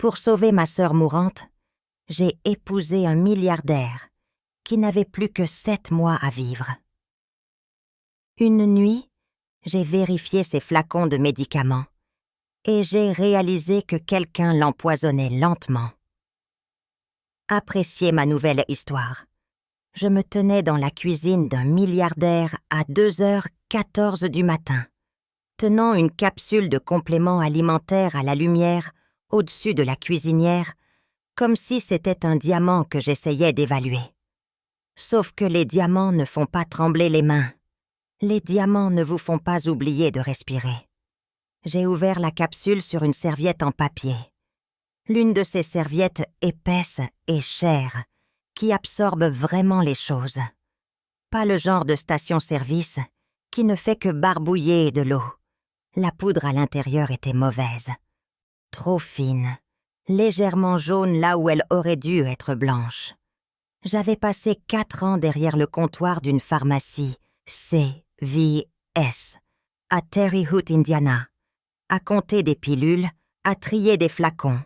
Pour sauver ma sœur mourante, j'ai épousé un milliardaire qui n'avait plus que 7 mois à vivre. Une nuit, j'ai vérifié ses flacons de médicaments et j'ai réalisé que quelqu'un l'empoisonnait lentement. Appréciez ma nouvelle histoire. Je me tenais dans la cuisine d'un milliardaire à 2h14 du matin, tenant une capsule de compléments alimentaires à la lumière au-dessus de la cuisinière, comme si c'était un diamant que j'essayais d'évaluer. Sauf que les diamants ne font pas trembler les mains. Les diamants ne vous font pas oublier de respirer. J'ai ouvert la capsule sur une serviette en papier. L'une de ces serviettes épaisses et chères, qui absorbe vraiment les choses. Pas le genre de station-service qui ne fait que barbouiller de l'eau. La poudre à l'intérieur était mauvaise. Trop fine, légèrement jaune là où elle aurait dû être blanche. J'avais passé 4 ans derrière le comptoir d'une pharmacie CVS à Terre Haute, Indiana, à compter des pilules, à trier des flacons,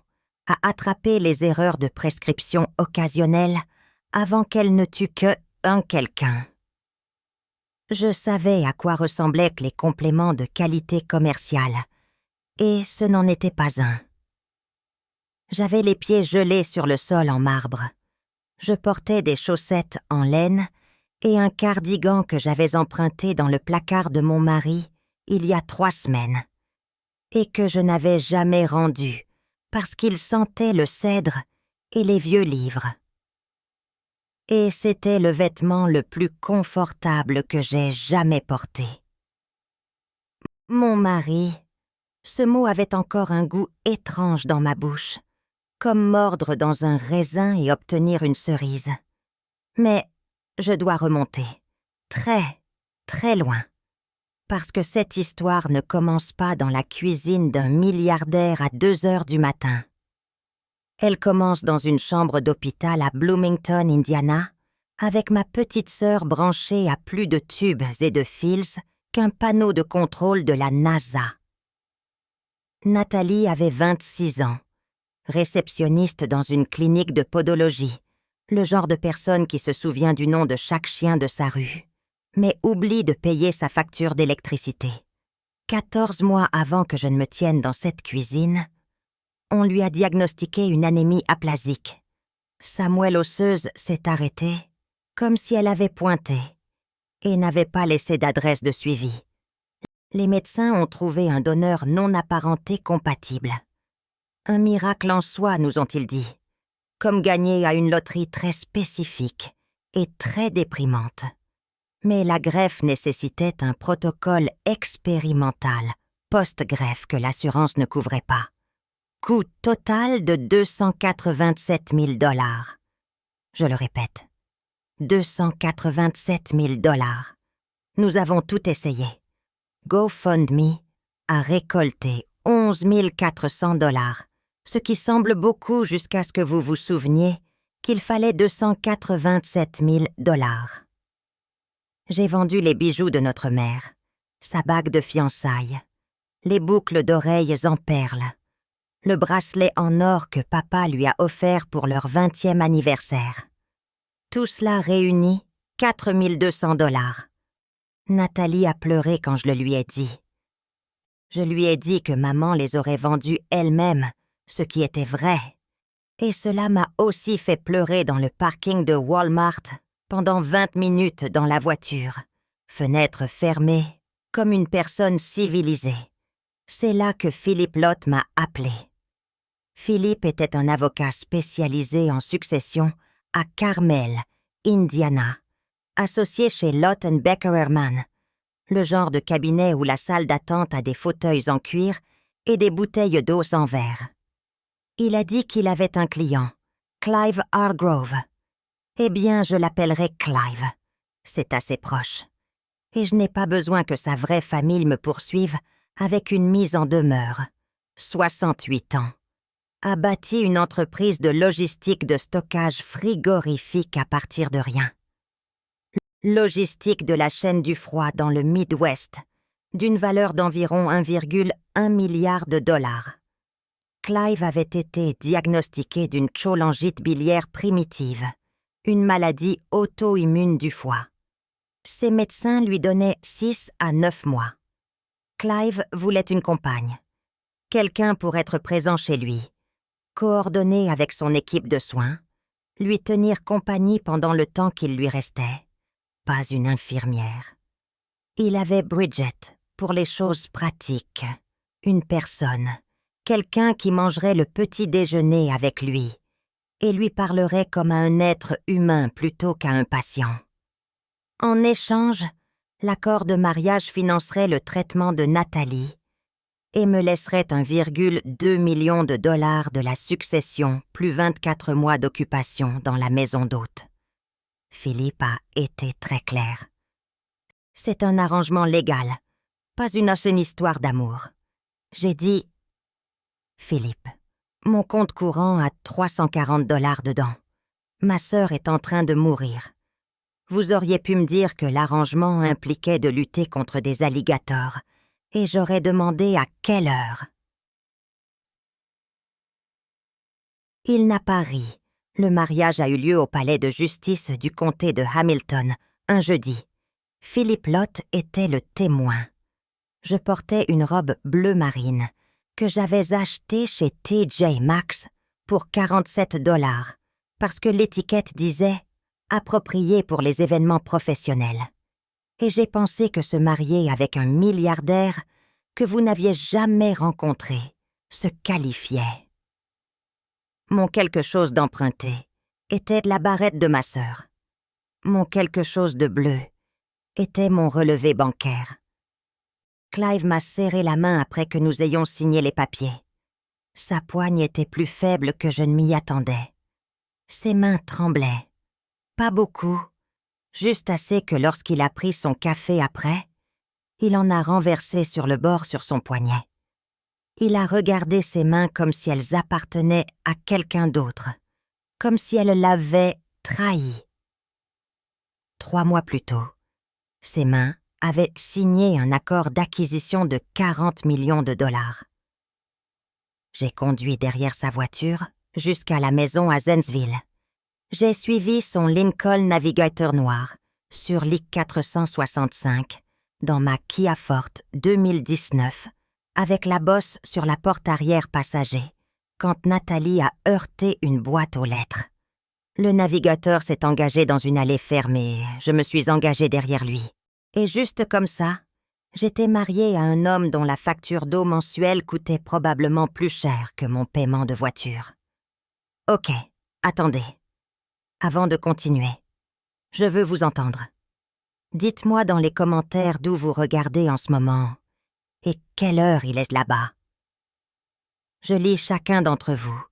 à attraper les erreurs de prescription occasionnelles avant qu'elles ne tuent que un quelqu'un. Je savais à quoi ressemblaient les compléments de qualité commerciale, et ce n'en était pas un. J'avais les pieds gelés sur le sol en marbre. Je portais des chaussettes en laine et un cardigan que j'avais emprunté dans le placard de mon mari il y a 3 semaines, et que je n'avais jamais rendu parce qu'il sentait le cèdre et les vieux livres. Et c'était le vêtement le plus confortable que j'ai jamais porté. Mon mari, ce mot avait encore un goût étrange dans ma bouche, comme mordre dans un raisin et obtenir une cerise. Mais je dois remonter, très, très loin, parce que cette histoire ne commence pas dans la cuisine d'un milliardaire à 2h du matin. Elle commence dans une chambre d'hôpital à Bloomington, Indiana, avec ma petite sœur branchée à plus de tubes et de fils qu'un panneau de contrôle de la NASA. Nathalie avait 26 ans, réceptionniste dans une clinique de podologie, le genre de personne qui se souvient du nom de chaque chien de sa rue, mais oublie de payer sa facture d'électricité. 14 mois avant que je ne me tienne dans cette cuisine, on lui a diagnostiqué une anémie aplasique. Sa moelle osseuse s'est arrêtée, comme si elle avait pointé, et n'avait pas laissé d'adresse de suivi. Les médecins ont trouvé un donneur non apparenté compatible. Un miracle en soi, nous ont-ils dit, comme gagner à une loterie très spécifique et très déprimante. Mais la greffe nécessitait un protocole expérimental, post-greffe que l'assurance ne couvrait pas. Coût total de 287 000 $. Je le répète, 287 000 $. Nous avons tout essayé. GoFundMe a récolté 11 400 $, ce qui semble beaucoup jusqu'à ce que vous vous souveniez qu'il fallait 287 000 $. J'ai vendu les bijoux de notre mère, sa bague de fiançailles, les boucles d'oreilles en perles, le bracelet en or que papa lui a offert pour leur 20e anniversaire. Tout cela réuni, 4 200 $. Nathalie a pleuré quand je le lui ai dit. Je lui ai dit que maman les aurait vendus elle-même, ce qui était vrai. Et cela m'a aussi fait pleurer dans le parking de Walmart pendant 20 minutes dans la voiture, fenêtre fermée, comme une personne civilisée. C'est là que Philippe Lott m'a appelé. Philippe était un avocat spécialisé en succession à Carmel, Indiana, associé chez Lott & Becker Herman, le genre de cabinet où la salle d'attente a des fauteuils en cuir et des bouteilles d'eau sans verre. Il a dit qu'il avait un client, Clive Hargrove. Eh bien, je l'appellerai Clive. C'est assez proche. Et je n'ai pas besoin que sa vraie famille me poursuive avec une mise en demeure. 68 ans. A bâti une entreprise de logistique de stockage frigorifique à partir de rien. Logistique de la chaîne du froid dans le Midwest, d'une valeur d'environ 1,1 milliard de $. Clive avait été diagnostiqué d'une cholangite biliaire primitive, une maladie auto-immune du foie. Ses médecins lui donnaient 6 à 9 mois. Clive voulait une compagne, quelqu'un pour être présent chez lui, coordonner avec son équipe de soins, lui tenir compagnie pendant le temps qu'il lui restait. Pas une infirmière. Il avait Bridget pour les choses pratiques, une personne, quelqu'un qui mangerait le petit déjeuner avec lui et lui parlerait comme à un être humain plutôt qu'à un patient. En échange, l'accord de mariage financerait le traitement de Nathalie et me laisserait 1,2 million de dollars de la succession plus 24 mois d'occupation dans la maison d'hôte. Philippe a été très clair. C'est un arrangement légal, pas une ancienne histoire d'amour. J'ai dit « Philippe, mon compte courant a 340 dollars dedans. Ma sœur est en train de mourir. Vous auriez pu me dire que l'arrangement impliquait de lutter contre des alligators, et j'aurais demandé à quelle heure. » Il n'a pas ri. Le mariage a eu lieu au palais de justice du comté de Hamilton, un jeudi. Philippe Lott était le témoin. Je portais une robe bleu marine que j'avais achetée chez TJ Maxx pour 47 dollars parce que l'étiquette disait « appropriée pour les événements professionnels ». Et j'ai pensé que se marier avec un milliardaire que vous n'aviez jamais rencontré se qualifiait. Mon quelque chose d'emprunté était la barrette de ma sœur. Mon quelque chose de bleu était mon relevé bancaire. Clive m'a serré la main après que nous ayons signé les papiers. Sa poigne était plus faible que je ne m'y attendais. Ses mains tremblaient. Pas beaucoup, juste assez que lorsqu'il a pris son café après, il en a renversé sur le bord sur son poignet. Il a regardé ses mains comme si elles appartenaient à quelqu'un d'autre, comme si elles l'avaient trahi. 3 mois plus tôt, ses mains avaient signé un accord d'acquisition de 40 millions de dollars. J'ai conduit derrière sa voiture jusqu'à la maison à Zanesville. J'ai suivi son Lincoln Navigator noir sur l'I-465 dans ma Kia Forte 2019 avec la bosse sur la porte arrière passager quand Nathalie a heurté une boîte aux lettres. Le navigateur s'est engagé dans une allée fermée, je me suis engagée derrière lui. Et juste comme ça, j'étais mariée à un homme dont la facture d'eau mensuelle coûtait probablement plus cher que mon paiement de voiture. Ok, attendez. Avant de continuer, je veux vous entendre. Dites-moi dans les commentaires d'où vous regardez en ce moment et quelle heure il est là-bas. Je lis chacun d'entre vous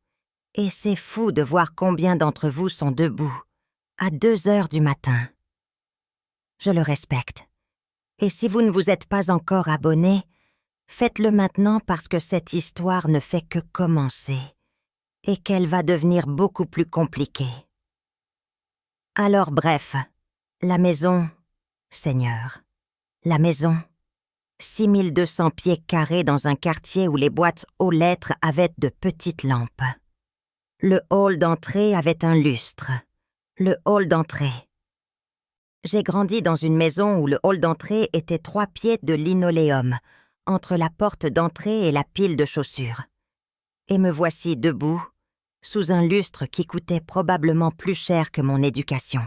et c'est fou de voir combien d'entre vous sont debout à 2 heures du matin. Je le respecte. Et si vous ne vous êtes pas encore abonné, faites-le maintenant parce que cette histoire ne fait que commencer et qu'elle va devenir beaucoup plus compliquée. Alors bref, la maison, Seigneur, la maison, 6200 pieds carrés dans un quartier où les boîtes aux lettres avaient de petites lampes. Le hall d'entrée avait un lustre. Le hall d'entrée. J'ai grandi dans une maison où le hall d'entrée était 3 pieds de linoléum, entre la porte d'entrée et la pile de chaussures. Et me voici debout, sous un lustre qui coûtait probablement plus cher que mon éducation.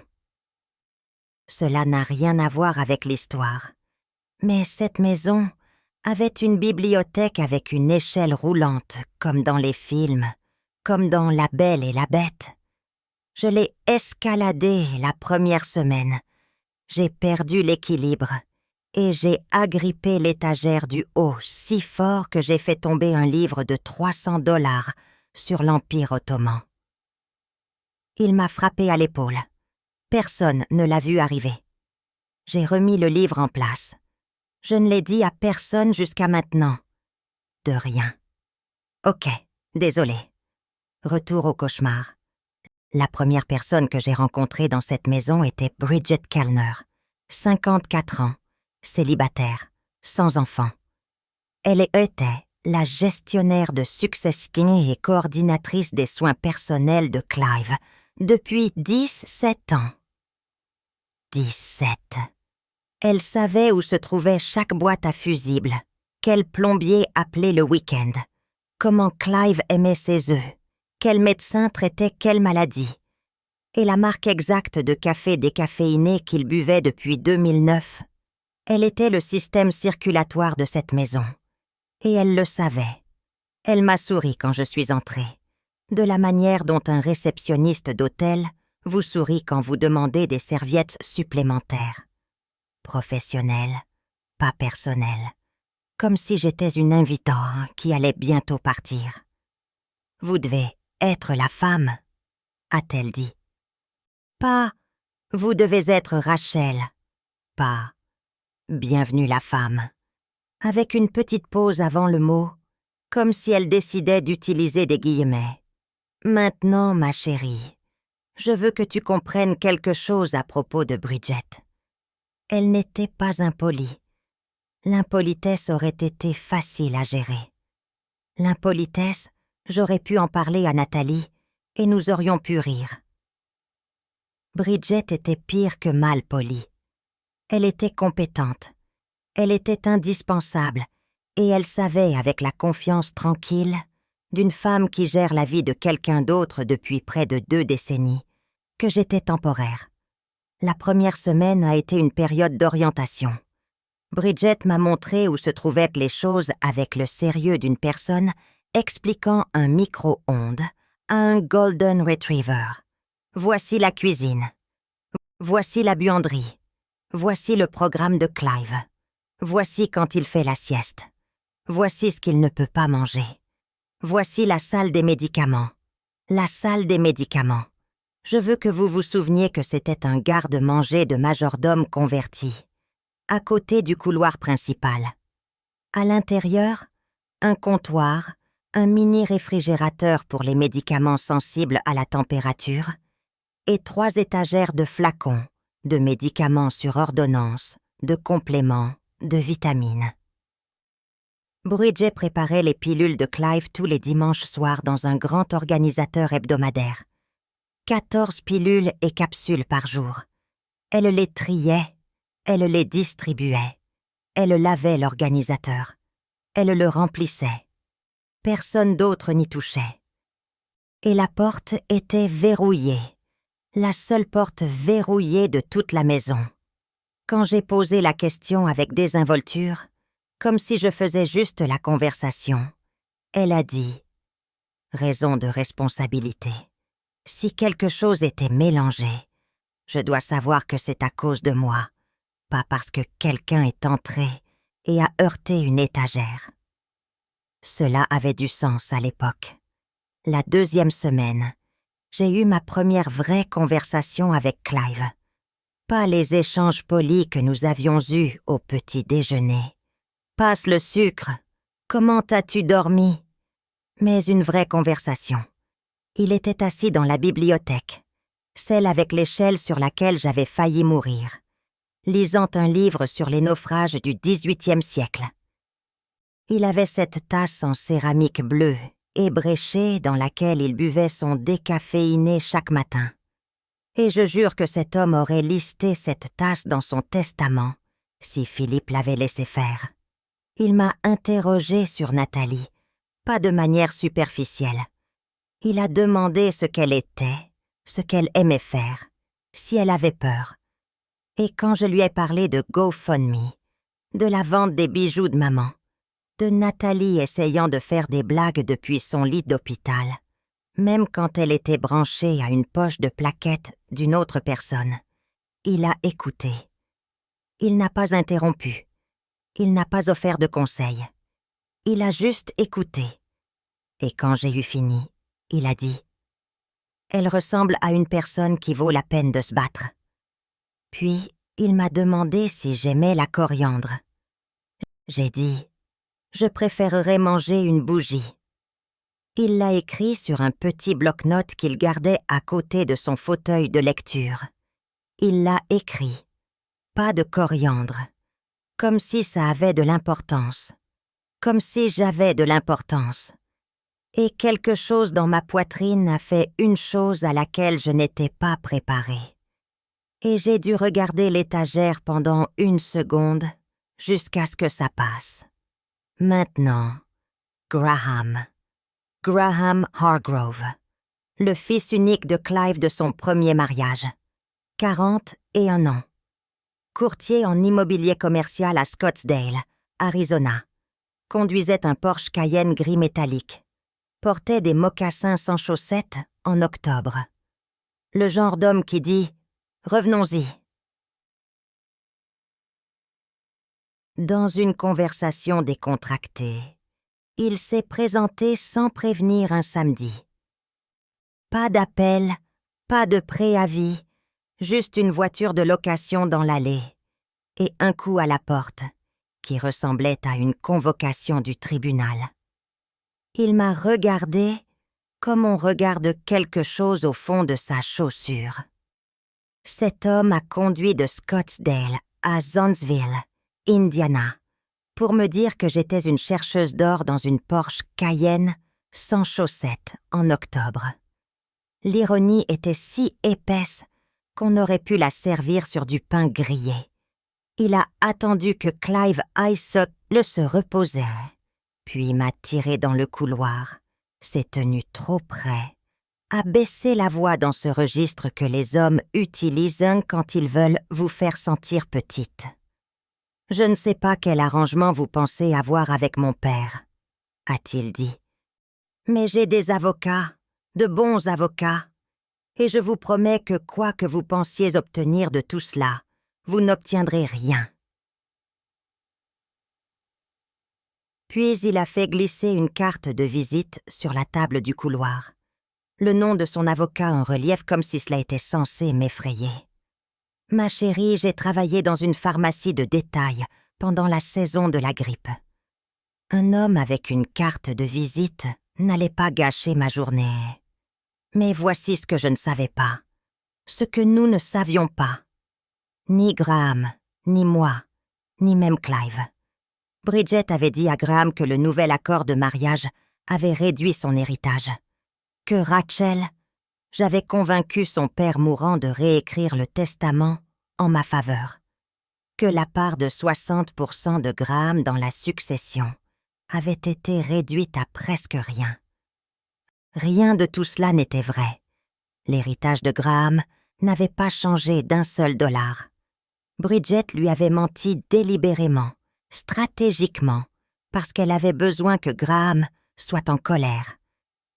Cela n'a rien à voir avec l'histoire. Mais cette maison avait une bibliothèque avec une échelle roulante, comme dans les films, comme dans La Belle et la Bête. Je l'ai escaladée la première semaine. J'ai perdu l'équilibre et j'ai agrippé l'étagère du haut si fort que j'ai fait tomber un livre de 300 dollars sur l'Empire ottoman. Il m'a frappé à l'épaule. Personne ne l'a vu arriver. J'ai remis le livre en place. Je ne l'ai dit à personne jusqu'à maintenant. De rien. Ok, désolé. Retour au cauchemar. La première personne que j'ai rencontrée dans cette maison était Bridget Kellner, 54 ans, célibataire, sans enfant. Elle était la gestionnaire de Success-King et coordinatrice des soins personnels de Clive, depuis 17 ans. 17. Elle savait où se trouvait chaque boîte à fusibles, quel plombier appelait le week-end, comment Clive aimait ses œufs, quel médecin traitait quelle maladie, et la marque exacte de café décaféiné qu'il buvait depuis 2009. Elle était le système circulatoire de cette maison. Et elle le savait. Elle m'a souri quand je suis entrée, de la manière dont un réceptionniste d'hôtel vous sourit quand vous demandez des serviettes supplémentaires. Professionnelle, pas personnelle, comme si j'étais une invitée qui allait bientôt partir. « Vous devez être la femme », a-t-elle dit. Pas « vous devez être Rachel », pas « bienvenue la femme », avec une petite pause avant le mot, comme si elle décidait d'utiliser des guillemets. « Maintenant, ma chérie, je veux que tu comprennes quelque chose à propos de Bridget. » Elle n'était pas impolie. L'impolitesse aurait été facile à gérer. L'impolitesse, j'aurais pu en parler à Nathalie et nous aurions pu rire. Bridget était pire que mal polie. Elle était compétente. Elle était indispensable et elle savait, avec la confiance tranquille d'une femme qui gère la vie de quelqu'un d'autre depuis près de 2 décennies, que j'étais temporaire. La première semaine a été une période d'orientation. Bridget m'a montré où se trouvaient les choses avec le sérieux d'une personne expliquant un micro-ondes à un Golden Retriever. Voici la cuisine. Voici la buanderie. Voici le programme de Clive. Voici quand il fait la sieste. Voici ce qu'il ne peut pas manger. Voici la salle des médicaments. La salle des médicaments. Je veux que vous vous souveniez que c'était un garde-manger de majordome converti, à côté du couloir principal. À l'intérieur, un comptoir, un mini-réfrigérateur pour les médicaments sensibles à la température et 3 étagères de flacons, de médicaments sur ordonnance, de compléments, de vitamines. Bridget préparait les pilules de Clive tous les dimanches soirs dans un grand organisateur hebdomadaire. 14 pilules et capsules par jour. Elle les triait, elle les distribuait, elle lavait l'organisateur, elle le remplissait. Personne d'autre n'y touchait. Et la porte était verrouillée, la seule porte verrouillée de toute la maison. Quand j'ai posé la question avec désinvolture, comme si je faisais juste la conversation, elle a dit « Raison de responsabilité. Si quelque chose était mélangé, je dois savoir que c'est à cause de moi, pas parce que quelqu'un est entré et a heurté une étagère. » Cela avait du sens à l'époque. La 2e semaine, j'ai eu ma première vraie conversation avec Clive. Pas les échanges polis que nous avions eus au petit déjeuner. Passe le sucre. Comment as-tu dormi? Mais une vraie conversation. Il était assis dans la bibliothèque, celle avec l'échelle sur laquelle j'avais failli mourir, lisant un livre sur les naufrages du XVIIIe siècle. Il avait cette tasse en céramique bleue, ébréchée, dans laquelle il buvait son décaféiné chaque matin. Et je jure que cet homme aurait listé cette tasse dans son testament, si Philippe l'avait laissé faire. Il m'a interrogée sur Nathalie, pas de manière superficielle. Il a demandé ce qu'elle était, ce qu'elle aimait faire, si elle avait peur. Et quand je lui ai parlé de GoFundMe, de la vente des bijoux de maman, de Nathalie essayant de faire des blagues depuis son lit d'hôpital, même quand elle était branchée à une poche de plaquettes d'une autre personne, il a écouté. Il n'a pas interrompu. Il n'a pas offert de conseils. Il a juste écouté. Et quand j'ai eu fini, il a dit « Elle ressemble à une personne qui vaut la peine de se battre. » Puis, il m'a demandé si j'aimais la coriandre. J'ai dit « Je préférerais manger une bougie. » Il l'a écrit sur un petit bloc-notes qu'il gardait à côté de son fauteuil de lecture. Il l'a écrit. Pas de coriandre. Comme si ça avait de l'importance. comme si j'avais de l'importance. Et quelque chose dans ma poitrine a fait une chose à laquelle je n'étais pas préparée. Et j'ai dû regarder l'étagère pendant 1 seconde jusqu'à ce que ça passe. Maintenant, Graham Hargrove, le fils unique de Clive de son premier mariage, 41 ans, courtier en immobilier commercial à Scottsdale, Arizona, conduisait un Porsche Cayenne gris métallique, portait des mocassins sans chaussettes en octobre. Le genre d'homme qui dit « Revenons-y ». Dans une conversation décontractée, il s'est présenté sans prévenir un samedi. Pas d'appel, pas de préavis, juste une voiture de location dans l'allée et un coup à la porte, qui ressemblait à une convocation du tribunal. Il m'a regardé comme on regarde quelque chose au fond de sa chaussure. Cet homme a conduit de Scottsdale à Zanesville, Indiana, pour me dire que j'étais une chercheuse d'or dans une Porsche Cayenne sans chaussettes en octobre. L'ironie était si épaisse qu'on aurait pu la servir sur du pain grillé. Il a attendu que Clive Isaac se reposait, puis m'a tiré dans le couloir, s'est tenu trop près, a baissé la voix dans ce registre que les hommes utilisent quand ils veulent vous faire sentir petite. « Je ne sais pas quel arrangement vous pensez avoir avec mon père », a-t-il dit. « Mais j'ai des avocats, de bons avocats, et je vous promets que quoi que vous pensiez obtenir de tout cela, vous n'obtiendrez rien. » Puis il a fait glisser une carte de visite sur la table du couloir, le nom de son avocat en relief comme si cela était censé m'effrayer. « Ma chérie, j'ai travaillé dans une pharmacie de détail pendant la saison de la grippe. » Un homme avec une carte de visite n'allait pas gâcher ma journée. Mais voici ce que je ne savais pas, ce que nous ne savions pas. Ni Graham, ni moi, ni même Clive. Bridget avait dit à Graham que le nouvel accord de mariage avait réduit son héritage. Que Rachel, j'avais convaincu son père mourant de réécrire le testament en ma faveur. Que la part de 60% de Graham dans la succession avait été réduite à presque rien. Rien de tout cela n'était vrai. L'héritage de Graham n'avait pas changé d'1 seul dollar. Bridget lui avait menti délibérément, stratégiquement, parce qu'elle avait besoin que Graham soit en colère.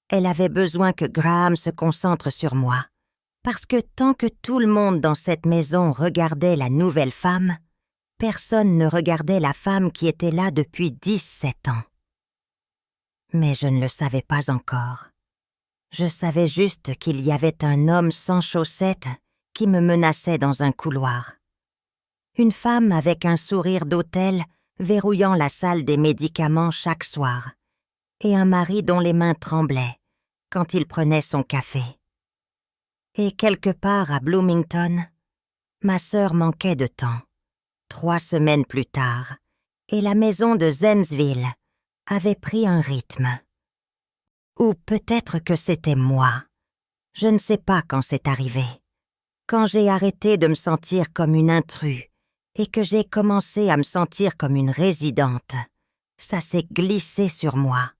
Elle avait besoin que Graham se concentre sur moi, parce que tant que tout le monde dans cette maison regardait la nouvelle femme, personne ne regardait la femme qui était là depuis 17 ans. Mais je ne le savais pas encore. Je savais juste qu'il y avait un homme sans chaussettes qui me menaçait dans un couloir. Une femme avec un sourire d'autel verrouillant la salle des médicaments chaque soir, et un mari dont les mains tremblaient quand il prenait son café. Et quelque part à Bloomington, ma sœur manquait de temps. 3 semaines plus tard, et la maison de Zanesville avait pris un rythme. Ou peut-être que c'était moi. Je ne sais pas quand c'est arrivé. Quand j'ai arrêté de me sentir comme une intruse et que j'ai commencé à me sentir comme une résidente, ça s'est glissé sur moi.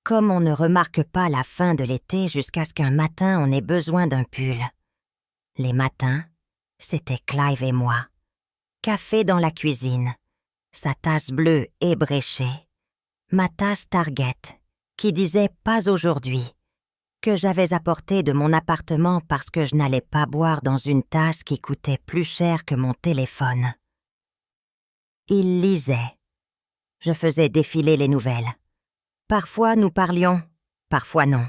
Comme on ne remarque pas la fin de l'été jusqu'à ce qu'un matin on ait besoin d'un pull. Les matins, c'était Clive et moi. Café dans la cuisine, sa tasse bleue ébréchée, ma tasse Target, qui disait « pas aujourd'hui », que j'avais apportée de mon appartement parce que je n'allais pas boire dans une tasse qui coûtait plus cher que mon téléphone. Il lisait. Je faisais défiler les nouvelles. Parfois nous parlions, parfois non.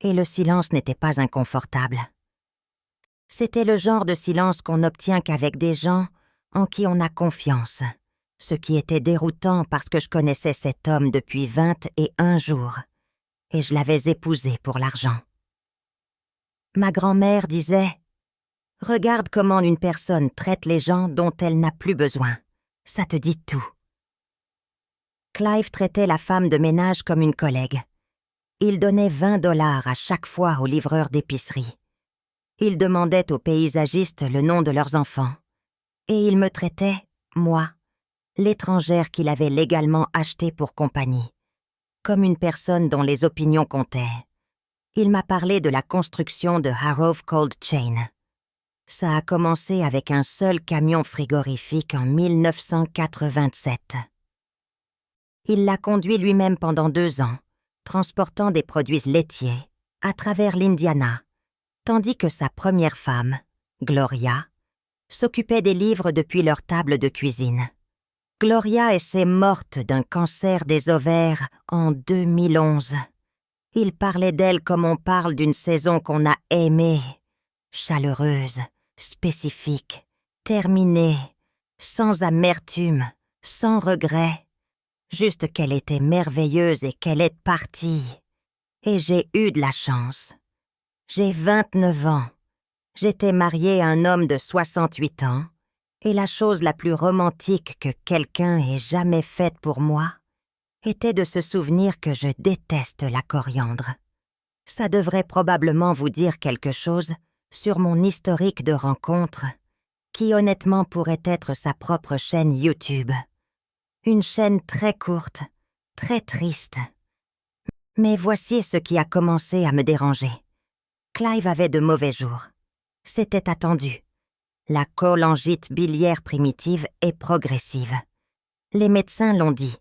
Et le silence n'était pas inconfortable. C'était le genre de silence qu'on n'obtient qu'avec des gens en qui on a confiance, ce qui était déroutant parce que je connaissais cet homme depuis 21 jours, et je l'avais épousé pour l'argent. Ma grand-mère disait « Regarde comment une personne traite les gens dont elle n'a plus besoin, ça te dit tout. » Clive traitait la femme de ménage comme une collègue. Il donnait 20 $ à chaque fois aux livreurs d'épicerie. Il demandait aux paysagistes le nom de leurs enfants. Et il me traitait, moi, l'étrangère qu'il avait légalement achetée pour compagnie, comme une personne dont les opinions comptaient. Il m'a parlé de la construction de Harrow Cold Chain. Ça a commencé avec un seul camion frigorifique en 1987. Il l'a conduit lui-même pendant 2 ans, transportant des produits laitiers à travers l'Indiana, tandis que sa première femme, Gloria, s'occupait des livres depuis leur table de cuisine. Gloria est morte d'un cancer des ovaires en 2011. Il parlait d'elle comme on parle d'une saison qu'on a aimée, chaleureuse, spécifique, terminée, sans amertume, sans regret, juste qu'elle était merveilleuse et qu'elle est partie. Et j'ai eu de la chance. J'ai 29 ans. J'étais mariée à un homme de 68 ans, et la chose la plus romantique que quelqu'un ait jamais faite pour moi était de se souvenir que je déteste la coriandre. Ça devrait probablement vous dire quelque chose sur mon historique de rencontres, qui honnêtement pourrait être sa propre chaîne YouTube. Une chaîne très courte, très triste. Mais voici ce qui a commencé à me déranger. Clive avait de mauvais jours. C'était attendu. La cholangite biliaire primitive est progressive. Les médecins l'ont dit.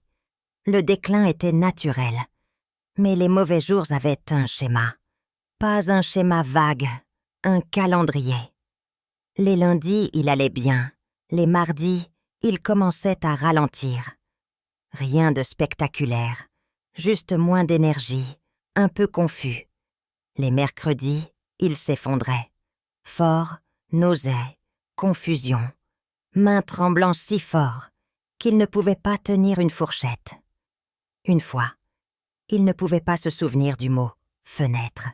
Le déclin était naturel. Mais les mauvais jours avaient un schéma. Pas un schéma vague, un calendrier. Les lundis, il allait bien. Les mardis, il commençait à ralentir. Rien de spectaculaire, juste moins d'énergie, un peu confus. Les mercredis, il s'effondrait. Fort, nausée, confusion, main tremblant si fort qu'il ne pouvait pas tenir une fourchette. Une fois, il ne pouvait pas se souvenir du mot « fenêtre ».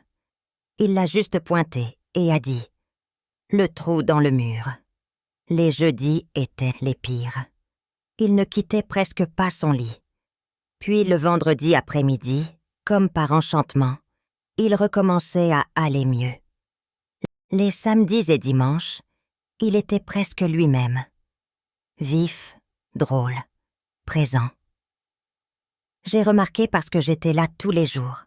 Il l'a juste pointé et a dit « le trou dans le mur ». Les jeudis étaient les pires. Il ne quittait presque pas son lit. Puis le vendredi après-midi, comme par enchantement, il recommençait à aller mieux. Les samedis et dimanches, il était presque lui-même. Vif, drôle, présent. J'ai remarqué parce que j'étais là tous les jours.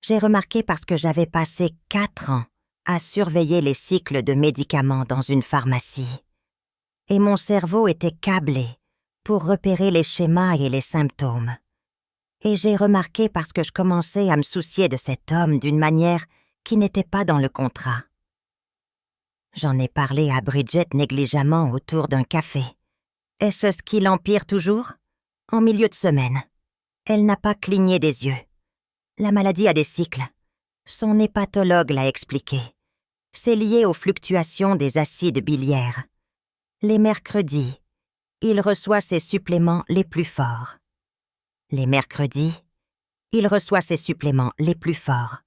J'ai remarqué parce que j'avais passé 4 ans à surveiller les cycles de médicaments dans une pharmacie. Et mon cerveau était câblé pour repérer les schémas et les symptômes. Et j'ai remarqué parce que je commençais à me soucier de cet homme d'une manière qui n'était pas dans le contrat. J'en ai parlé à Bridget négligemment autour d'un café. Est-ce ce qui l'empire toujours? En milieu de semaine. Elle n'a pas cligné des yeux. La maladie a des cycles. Son hépatologue l'a expliqué. C'est lié aux fluctuations des acides biliaires. Les mercredis, il reçoit ses suppléments les plus forts. Les mercredis, il reçoit ses suppléments les plus forts.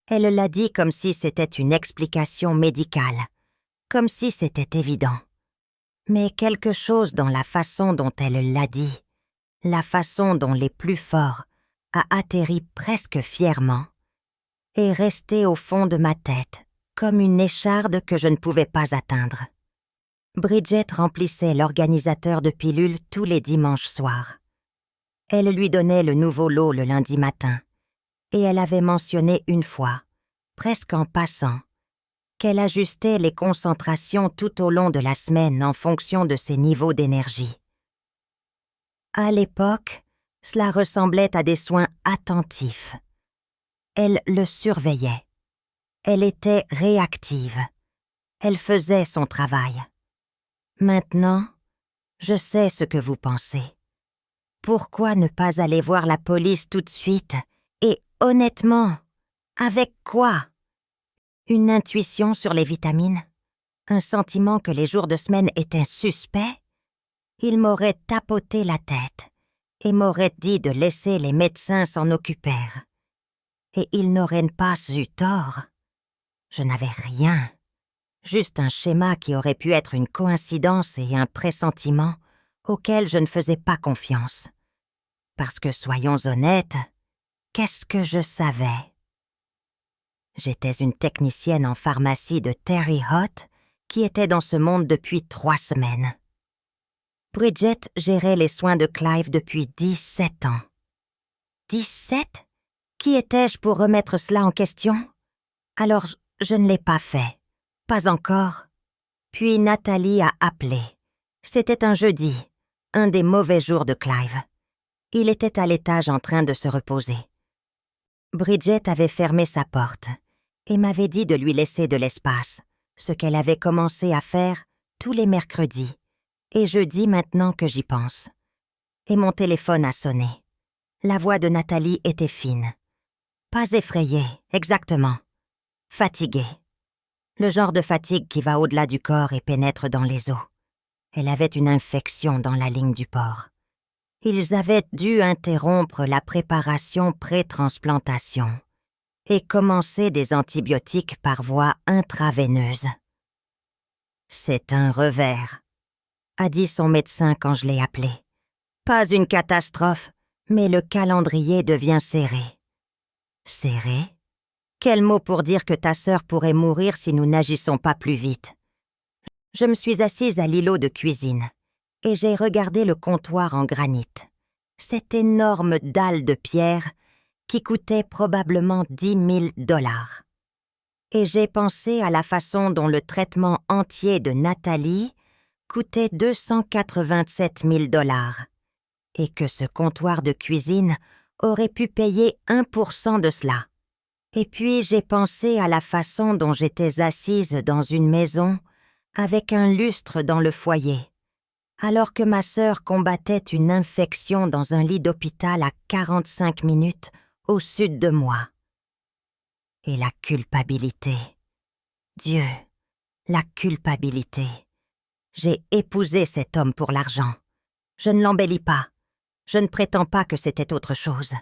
Elle l'a dit comme si c'était une explication médicale, comme si c'était évident. Mais quelque chose dans la façon dont elle l'a dit, la façon dont les plus forts a atterri presque fièrement, est resté au fond de ma tête, comme une écharde que je ne pouvais pas atteindre. Bridget remplissait l'organisateur de pilules tous les dimanches soirs. Elle lui donnait le nouveau lot le lundi matin, et elle avait mentionné une fois, presque en passant, qu'elle ajustait les concentrations tout au long de la semaine en fonction de ses niveaux d'énergie. À l'époque, cela ressemblait à des soins attentifs. Elle le surveillait. Elle était réactive. Elle faisait son travail. Maintenant, je sais ce que vous pensez. Pourquoi ne pas aller voir la police tout de suite? Et honnêtement, avec quoi? Une intuition sur les vitamines? Un sentiment que les jours de semaine étaient suspects? Il m'aurait tapoté la tête et m'aurait dit de laisser les médecins s'en occuper. Et ils n'auraient pas eu tort. Je n'avais rien. Juste un schéma qui aurait pu être une coïncidence et un pressentiment auquel je ne faisais pas confiance. parce que, soyons honnêtes, qu'est-ce que je savais? J'étais une technicienne en pharmacie de Terre Haute qui était dans ce monde depuis 3 semaines. Bridget gérait les soins de Clive depuis 17 ans. 17? Qui étais-je pour remettre cela en question? Alors, je ne l'ai pas fait. Pas encore. Puis Nathalie a appelé. C'était un jeudi, un des mauvais jours de Clive. Il était à l'étage en train de se reposer. Bridget avait fermé sa porte et m'avait dit de lui laisser de l'espace, ce qu'elle avait commencé à faire tous les mercredis, et jeudi maintenant que j'y pense. Et mon téléphone a sonné. La voix de Nathalie était fine. Pas effrayée, exactement. Fatiguée. Le genre de fatigue qui va au-delà du corps et pénètre dans les os. Elle avait une infection dans la ligne du porc. Ils avaient dû interrompre la préparation pré-transplantation et commencer des antibiotiques par voie intraveineuse. « C'est un revers », a dit son médecin quand je l'ai appelé. « Pas une catastrophe, mais le calendrier devient serré. » « Serré ? Quel mot pour dire que ta sœur pourrait mourir si nous n'agissons pas plus vite. » Je me suis assise à l'îlot de cuisine et j'ai regardé le comptoir en granit, cette énorme dalle de pierre qui coûtait probablement 10 000 $. Et j'ai pensé à la façon dont le traitement entier de Nathalie coûtait 287 000 $ et que ce comptoir de cuisine aurait pu payer 1% de cela. Et puis j'ai pensé à la façon dont j'étais assise dans une maison avec un lustre dans le foyer, alors que ma sœur combattait une infection dans un lit d'hôpital à 45 minutes au sud de moi. Et la culpabilité. Dieu, la culpabilité. J'ai épousé cet homme pour l'argent. Je ne l'embellis pas. Je ne prétends pas que c'était autre chose.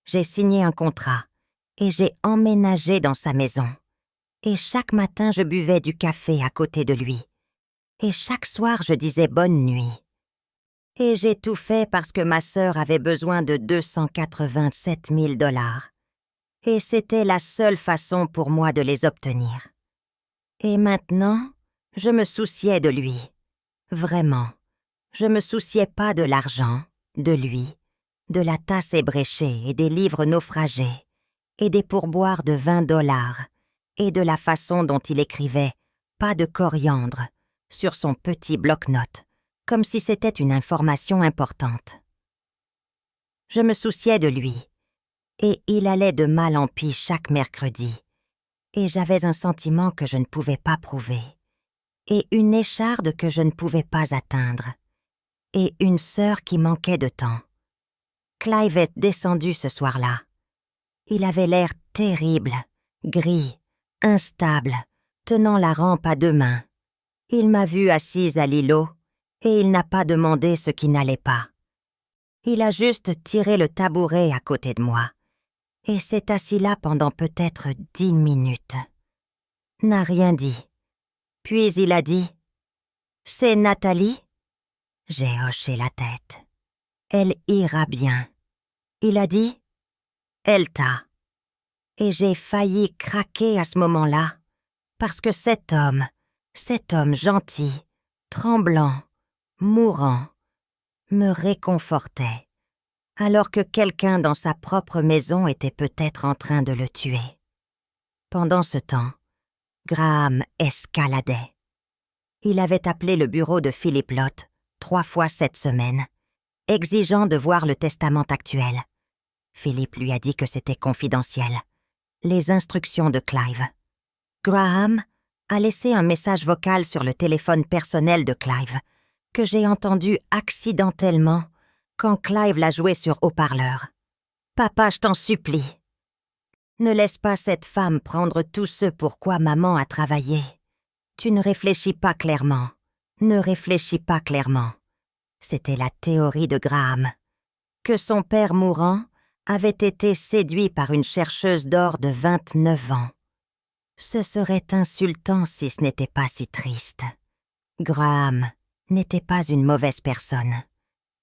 J'ai signé un contrat et j'ai emménagé dans sa maison. Et chaque matin, je buvais du café à côté de lui. Et chaque soir, je disais bonne nuit. Et j'ai tout fait parce que ma sœur avait besoin de 287 000 $. Et c'était la seule façon pour moi de les obtenir. Et maintenant, je me souciais de lui. Vraiment. Je me souciais pas de l'argent, de lui, de la tasse ébréchée et des livres naufragés, et des pourboires de 20 $, et de la façon dont il écrivait « pas de coriandre » sur son petit bloc-notes, comme si c'était une information importante. Je me souciais de lui, et il allait de mal en pis chaque mercredi, et j'avais un sentiment que je ne pouvais pas prouver, et une écharde que je ne pouvais pas atteindre, et une sœur qui manquait de temps. Clive est descendu ce soir-là. Il avait l'air terrible, gris, instable, tenant la rampe à 2 mains. Il m'a vue assise à l'îlot et il n'a pas demandé ce qui n'allait pas. Il a juste tiré le tabouret à côté de moi et s'est assis là pendant peut-être 10 minutes. N'a rien dit. Puis il a dit « C'est Nathalie ?» J'ai hoché la tête. « Elle ira bien. » Il a dit « Elle t'a. » Et j'ai failli craquer à ce moment-là, parce que cet homme gentil, tremblant, mourant, me réconfortait, alors que quelqu'un dans sa propre maison était peut-être en train de le tuer. Pendant ce temps, Graham escaladait. Il avait appelé le bureau de Philip Lott 3 fois cette semaine, exigeant de voir le testament actuel. Philip lui a dit que c'était confidentiel. Les instructions de Clive. Graham a laissé un message vocal sur le téléphone personnel de Clive, que j'ai entendu accidentellement quand Clive l'a joué sur haut-parleur. « Papa, je t'en supplie. Ne laisse pas cette femme prendre tout ce pour quoi maman a travaillé. Tu ne réfléchis pas clairement. Ne réfléchis pas clairement. » C'était la théorie de Graham. Que son père mourant avait été séduit par une chercheuse d'or de 29 ans. Ce serait insultant si ce n'était pas si triste. Graham n'était pas une mauvaise personne.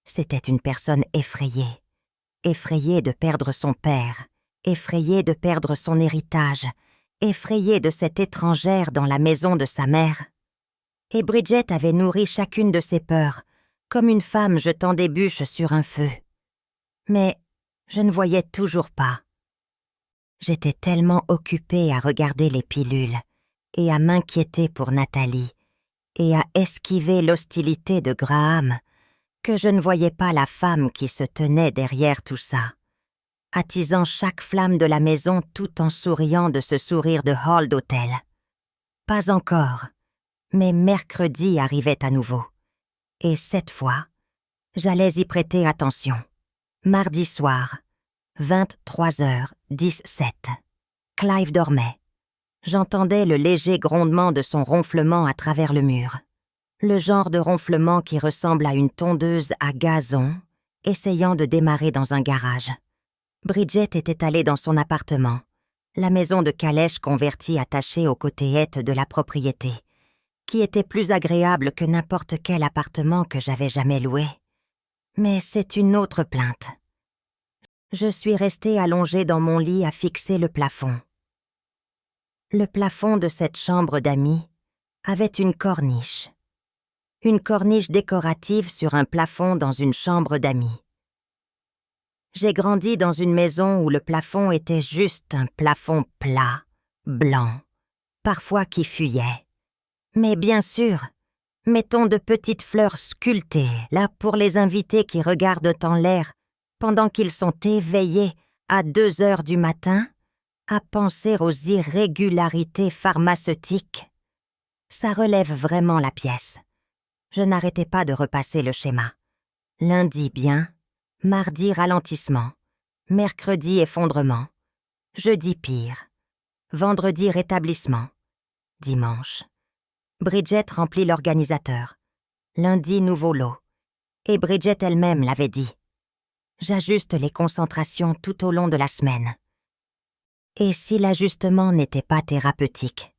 C'était une personne effrayée, effrayée de perdre son père, effrayée de perdre son héritage, effrayée de cette étrangère dans la maison de sa mère. Et Bridget avait nourri chacune de ses peurs, comme une femme jetant des bûches sur un feu. Mais je ne voyais toujours pas. J'étais tellement occupée à regarder les pilules et à m'inquiéter pour Nathalie et à esquiver l'hostilité de Graham que je ne voyais pas la femme qui se tenait derrière tout ça, attisant chaque flamme de la maison tout en souriant de ce sourire de hall d'hôtel. Pas encore, mais mercredi arrivait à nouveau. Et cette fois, j'allais y prêter attention. Mardi soir, 23h17. Clive dormait. J'entendais le léger grondement de son ronflement à travers le mur. Le genre de ronflement qui ressemble à une tondeuse à gazon essayant de démarrer dans un garage. Bridget était allée dans son appartement, la maison de calèche convertie attachée au côté est de la propriété, qui était plus agréable que n'importe quel appartement que j'avais jamais loué. Mais c'est une autre plainte. Je suis restée allongée dans mon lit à fixer le plafond. Le plafond de cette chambre d'amis avait une corniche. Une corniche décorative sur un plafond dans une chambre d'amis. J'ai grandi dans une maison où le plafond était juste un plafond plat, blanc, parfois qui fuyait. Mais bien sûr, mettons de petites fleurs sculptées, là pour les invités qui regardent en l'air pendant qu'ils sont éveillés à 2h du matin à penser aux irrégularités pharmaceutiques. Ça relève vraiment la pièce. Je n'arrêtais pas de repasser le schéma. Lundi bien, mardi ralentissement, mercredi effondrement, jeudi pire, vendredi rétablissement, dimanche. Bridget remplit l'organisateur. Lundi nouveau lot. Et Bridget elle-même l'avait dit. J'ajuste les concentrations tout au long de la semaine. Et si l'ajustement n'était pas thérapeutique?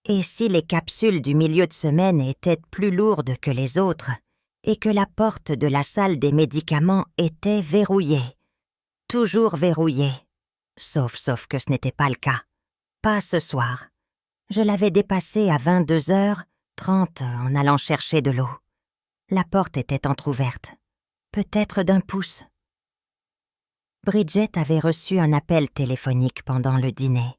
Et si les capsules du milieu de semaine étaient plus lourdes que les autres et que la porte de la salle des médicaments était verrouillée? Toujours verrouillée. Sauf que ce n'était pas le cas. Pas ce soir. Je l'avais dépassée à 22h30 en allant chercher de l'eau. La porte était entr'ouverte. Peut-être d'un pouce. Bridget avait reçu un appel téléphonique pendant le dîner.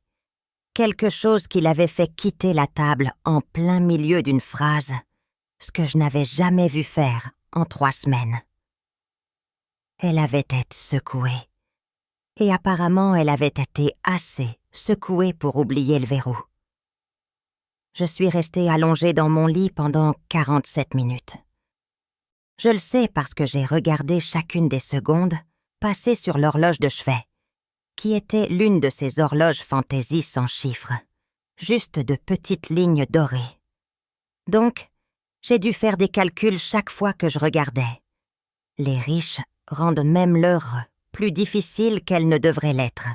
Quelque chose qui l'avait fait quitter la table en plein milieu d'une phrase, ce que je n'avais jamais vu faire en 3 semaines. Elle avait été secouée. Et apparemment, elle avait été assez secouée pour oublier le verrou. Je suis restée allongée dans mon lit pendant 47 minutes. Je le sais parce que j'ai regardé chacune des secondes passer sur l'horloge de chevet, qui était l'une de ces horloges fantaisie sans chiffres, juste de petites lignes dorées. Donc, j'ai dû faire des calculs chaque fois que je regardais. Les riches rendent même l'heure plus difficile qu'elle ne devrait l'être.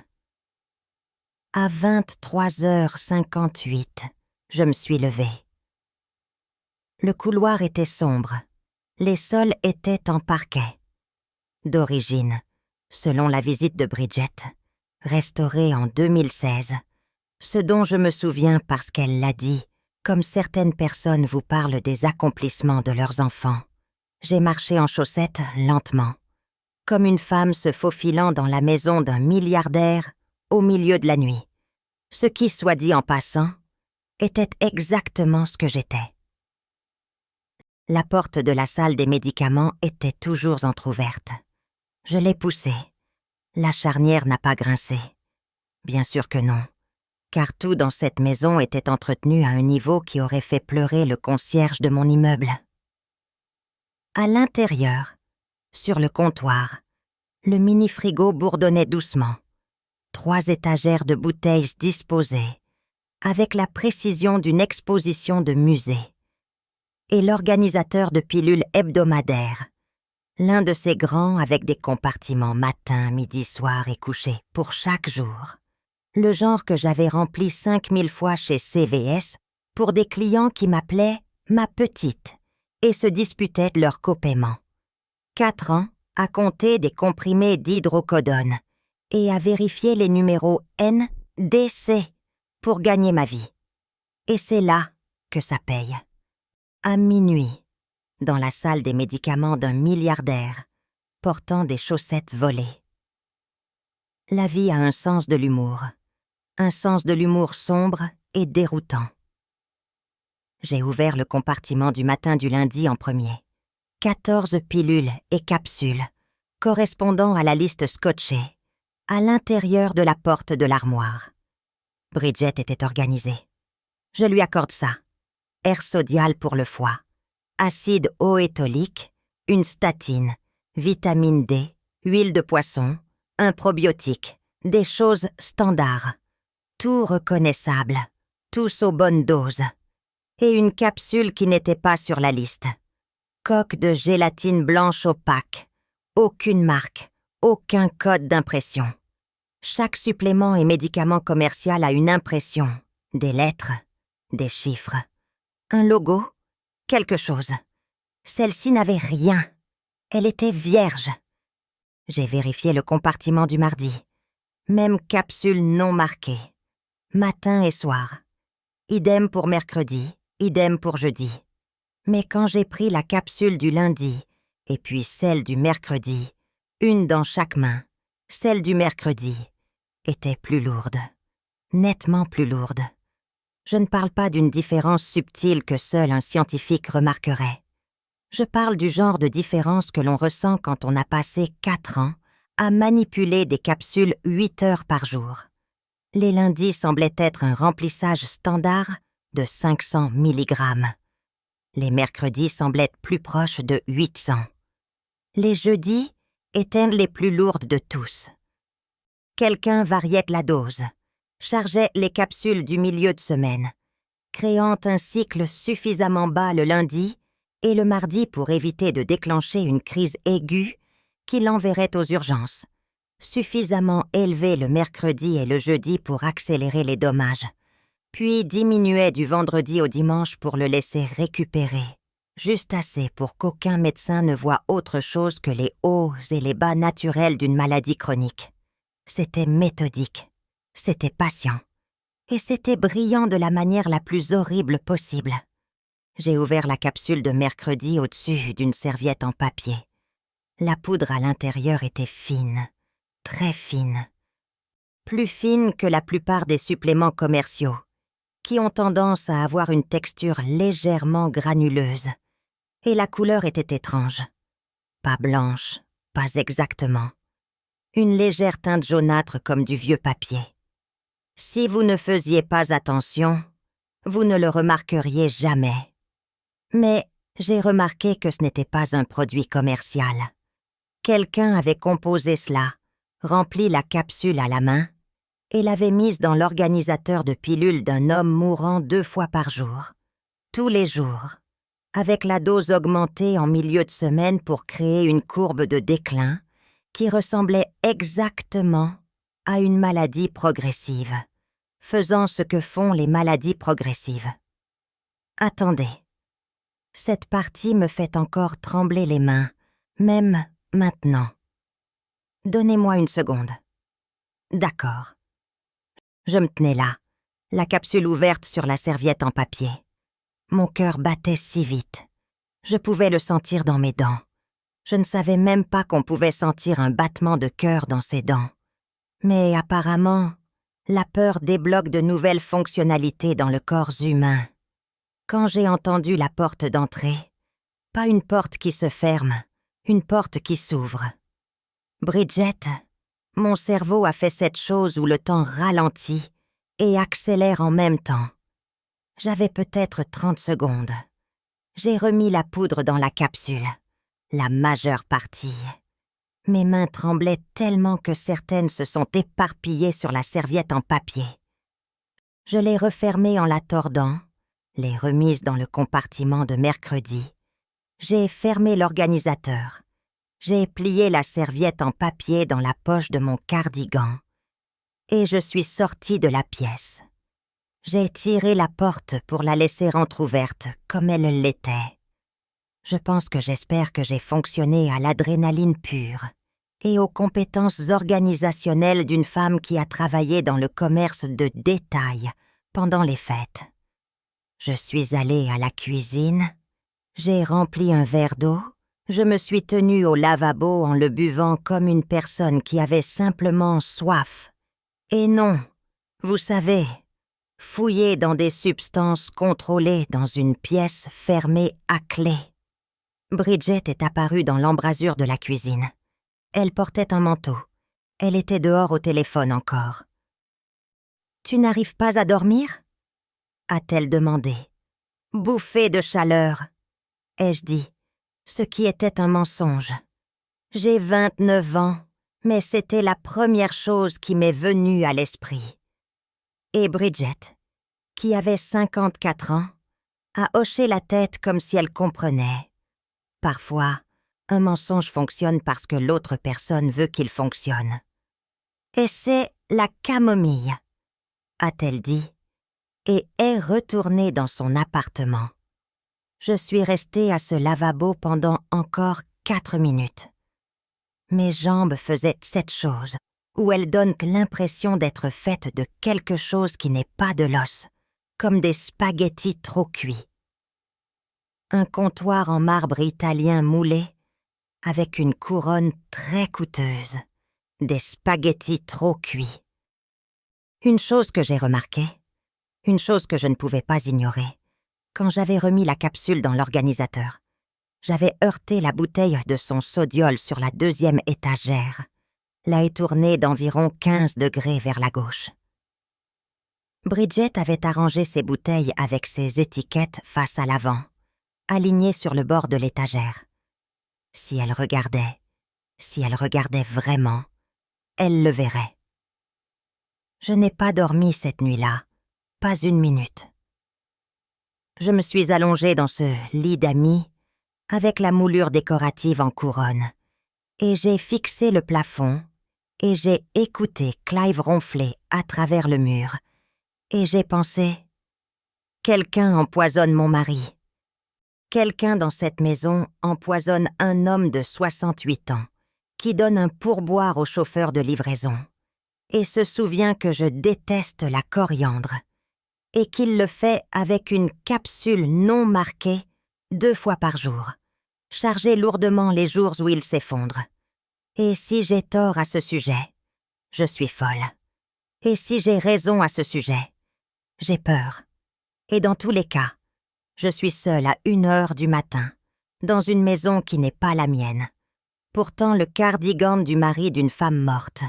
À 23h58, je me suis levée. Le couloir était sombre. Les sols étaient en parquet. D'origine, selon la visite de Bridget, restaurée en 2016, ce dont je me souviens parce qu'elle l'a dit, comme certaines personnes vous parlent des accomplissements de leurs enfants. J'ai marché en chaussettes lentement, comme une femme se faufilant dans la maison d'un milliardaire au milieu de la nuit, ce qui, soit dit en passant, était exactement ce que j'étais. La porte de la salle des médicaments était toujours entr'ouverte. Je l'ai poussée. La charnière n'a pas grincé. Bien sûr que non, car tout dans cette maison était entretenu à un niveau qui aurait fait pleurer le concierge de mon immeuble. À l'intérieur, sur le comptoir, le mini-frigo bourdonnait doucement. 3 étagères de bouteilles disposées, avec la précision d'une exposition de musée. Et l'organisateur de pilules hebdomadaires, l'un de ces grands avec des compartiments matin, midi, soir et coucher pour chaque jour. Le genre que j'avais rempli 5000 fois chez CVS pour des clients qui m'appelaient « ma petite » et se disputaient de leur copaiement. 4 ans à compter des comprimés d'hydrocodone et à vérifier les numéros N, D, C pour gagner ma vie. Et c'est là que ça paye. À minuit, dans la salle des médicaments d'un milliardaire, portant des chaussettes volées. La vie a un sens de l'humour sombre et déroutant. J'ai ouvert le compartiment du matin du lundi en premier. 14 pilules et capsules, correspondant à la liste scotchée, à l'intérieur de la porte de l'armoire. Bridget était organisée. Je lui accorde ça. Air sodial pour le foie, acide oétolique, une statine, vitamine D, huile de poisson, un probiotique, des choses standards. Tout reconnaissable, tous aux bonnes doses. Et une capsule qui n'était pas sur la liste. Coque de gélatine blanche opaque. Aucune marque, aucun code d'impression. Chaque supplément et médicament commercial a une impression, des lettres, des chiffres. Un logo, quelque chose. Celle-ci n'avait rien. Elle était vierge. J'ai vérifié le compartiment du mardi. Même capsule non marquée. Matin et soir. Idem pour mercredi, idem pour jeudi. Mais quand j'ai pris la capsule du lundi, et puis celle du mercredi, une dans chaque main, celle du mercredi, était plus lourde. Nettement plus lourde. Je ne parle pas d'une différence subtile que seul un scientifique remarquerait. Je parle du genre de différence que l'on ressent quand on a passé 4 ans à manipuler des capsules 8 heures par jour. Les lundis semblaient être un remplissage standard de 500 mg. Les mercredis semblaient être plus proches de 800. Les jeudis étaient les plus lourdes de tous. Quelqu'un variait la dose, chargeait les capsules du milieu de semaine, créant un cycle suffisamment bas le lundi et le mardi pour éviter de déclencher une crise aiguë qui l'enverrait aux urgences, suffisamment élevé le mercredi et le jeudi pour accélérer les dommages, puis diminuait du vendredi au dimanche pour le laisser récupérer, juste assez pour qu'aucun médecin ne voie autre chose que les hauts et les bas naturels d'une maladie chronique. C'était méthodique, c'était patient, et c'était brillant de la manière la plus horrible possible. J'ai ouvert la capsule de mercredi au-dessus d'une serviette en papier. La poudre à l'intérieur était fine, très fine. Plus fine que la plupart des suppléments commerciaux, qui ont tendance à avoir une texture légèrement granuleuse. Et la couleur était étrange. Pas blanche, pas exactement. Une légère teinte jaunâtre comme du vieux papier. Si vous ne faisiez pas attention, vous ne le remarqueriez jamais. Mais j'ai remarqué que ce n'était pas un produit commercial. Quelqu'un avait composé cela, rempli la capsule à la main, et l'avait mise dans l'organisateur de pilules d'un homme mourant 2 fois par jour, tous les jours, avec la dose augmentée en milieu de semaine pour créer une courbe de déclin qui ressemblait exactement à une maladie progressive, faisant ce que font les maladies progressives. Attendez. Cette partie me fait encore trembler les mains, même maintenant. Donnez-moi une seconde. D'accord. Je me tenais là, la capsule ouverte sur la serviette en papier. Mon cœur battait si vite. Je pouvais le sentir dans mes dents. Je ne savais même pas qu'on pouvait sentir un battement de cœur dans ses dents. Mais apparemment, la peur débloque de nouvelles fonctionnalités dans le corps humain. Quand j'ai entendu la porte d'entrée, pas une porte qui se ferme, une porte qui s'ouvre. Bridget, mon cerveau a fait cette chose où le temps ralentit et accélère en même temps. J'avais peut-être 30 secondes. J'ai remis la poudre dans la capsule, la majeure partie. Mes mains tremblaient tellement que certaines se sont éparpillées sur la serviette en papier. Je l'ai refermée en la tordant, l'ai remise dans le compartiment de mercredi. J'ai fermé l'organisateur. J'ai plié la serviette en papier dans la poche de mon cardigan. Et je suis sortie de la pièce. J'ai tiré la porte pour la laisser entr'ouverte comme elle l'était. Je pense que j'espère que j'ai fonctionné à l'adrénaline pure et aux compétences organisationnelles d'une femme qui a travaillé dans le commerce de détail pendant les fêtes. Je suis allée à la cuisine, j'ai rempli un verre d'eau, je me suis tenue au lavabo en le buvant comme une personne qui avait simplement soif. Et non, vous savez, fouiller dans des substances contrôlées dans une pièce fermée à clé. Bridget est apparue dans l'embrasure de la cuisine. Elle portait un manteau. Elle était dehors au téléphone encore. « Tu n'arrives pas à dormir ?» a-t-elle demandé. « Bouffée de chaleur », ai-je dit, ce qui était un mensonge. J'ai 29 ans, mais c'était la première chose qui m'est venue à l'esprit. Et Bridget, qui avait 54 ans, a hoché la tête comme si elle comprenait. Parfois, un mensonge fonctionne parce que l'autre personne veut qu'il fonctionne. « Et c'est la camomille », a-t-elle dit, et est retournée dans son appartement. Je suis restée à ce lavabo pendant encore 4 minutes. Mes jambes faisaient cette chose, où elles donnent l'impression d'être faites de quelque chose qui n'est pas de l'os, comme des spaghettis trop cuits. Un comptoir en marbre italien moulé, avec une couronne très coûteuse, des spaghettis trop cuits. Une chose que j'ai remarquée, une chose que je ne pouvais pas ignorer, quand j'avais remis la capsule dans l'organisateur, j'avais heurté la bouteille de son sodiol sur la 2e étagère, la étournée d'environ 15 degrés vers la gauche. Bridget avait arrangé ses bouteilles avec ses étiquettes face à l'avant, alignées sur le bord de l'étagère. Si elle regardait vraiment, elle le verrait. Je n'ai pas dormi cette nuit-là, pas une minute. Je me suis allongée dans ce lit d'amis avec la moulure décorative en couronne, et j'ai fixé le plafond, et j'ai écouté Clive ronfler à travers le mur, et j'ai pensé « Quelqu'un empoisonne mon mari. Quelqu'un dans cette maison empoisonne un homme de 68 ans, qui donne un pourboire au chauffeur de livraison, et se souvient que je déteste la coriandre, et qu'il le fait avec une capsule non marquée 2 fois par jour, chargée lourdement les jours où il s'effondre. Et si j'ai tort à ce sujet, je suis folle. Et si j'ai raison à ce sujet, j'ai peur. Et dans tous les cas, je suis seule à 1h du matin, dans une maison qui n'est pas la mienne, pourtant le cardigan du mari d'une femme morte.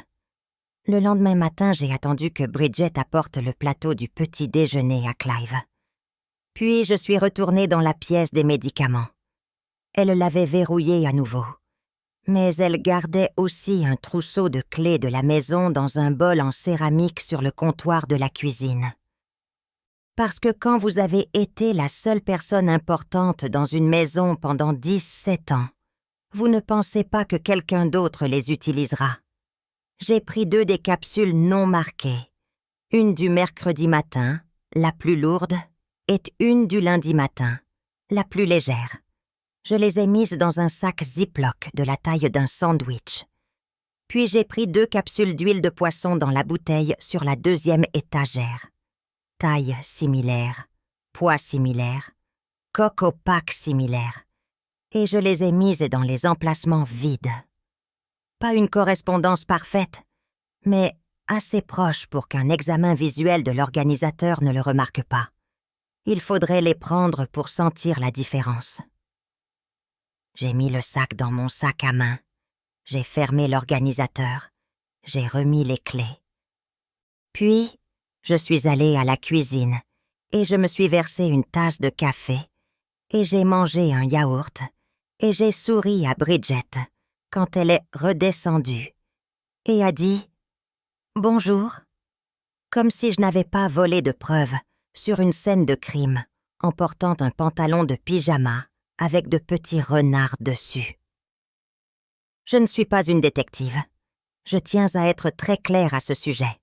Le lendemain matin, j'ai attendu que Bridget apporte le plateau du petit déjeuner à Clive. Puis je suis retournée dans la pièce des médicaments. Elle l'avait verrouillé à nouveau. Mais elle gardait aussi un trousseau de clés de la maison dans un bol en céramique sur le comptoir de la cuisine. Parce que quand vous avez été la seule personne importante dans une maison pendant 17 ans, vous ne pensez pas que quelqu'un d'autre les utilisera. J'ai pris 2 des capsules non marquées, une du mercredi matin, la plus lourde, et une du lundi matin, la plus légère. Je les ai mises dans un sac Ziploc de la taille d'un sandwich. Puis j'ai pris 2 capsules d'huile de poisson dans la bouteille sur la 2e étagère. Taille similaire, poids similaire, coque opaque similaire. Et je les ai mises dans les emplacements vides. Pas une correspondance parfaite, mais assez proche pour qu'un examen visuel de l'organisateur ne le remarque pas. Il faudrait les prendre pour sentir la différence. J'ai mis le sac dans mon sac à main. J'ai fermé l'organisateur. J'ai remis les clés. Puis, je suis allée à la cuisine et je me suis versé une tasse de café et j'ai mangé un yaourt et j'ai souri à Bridget quand elle est redescendue et a dit « Bonjour », comme si je n'avais pas volé de preuves sur une scène de crime en portant un pantalon de pyjama avec de petits renards dessus. Je ne suis pas une détective. Je tiens à être très claire à ce sujet.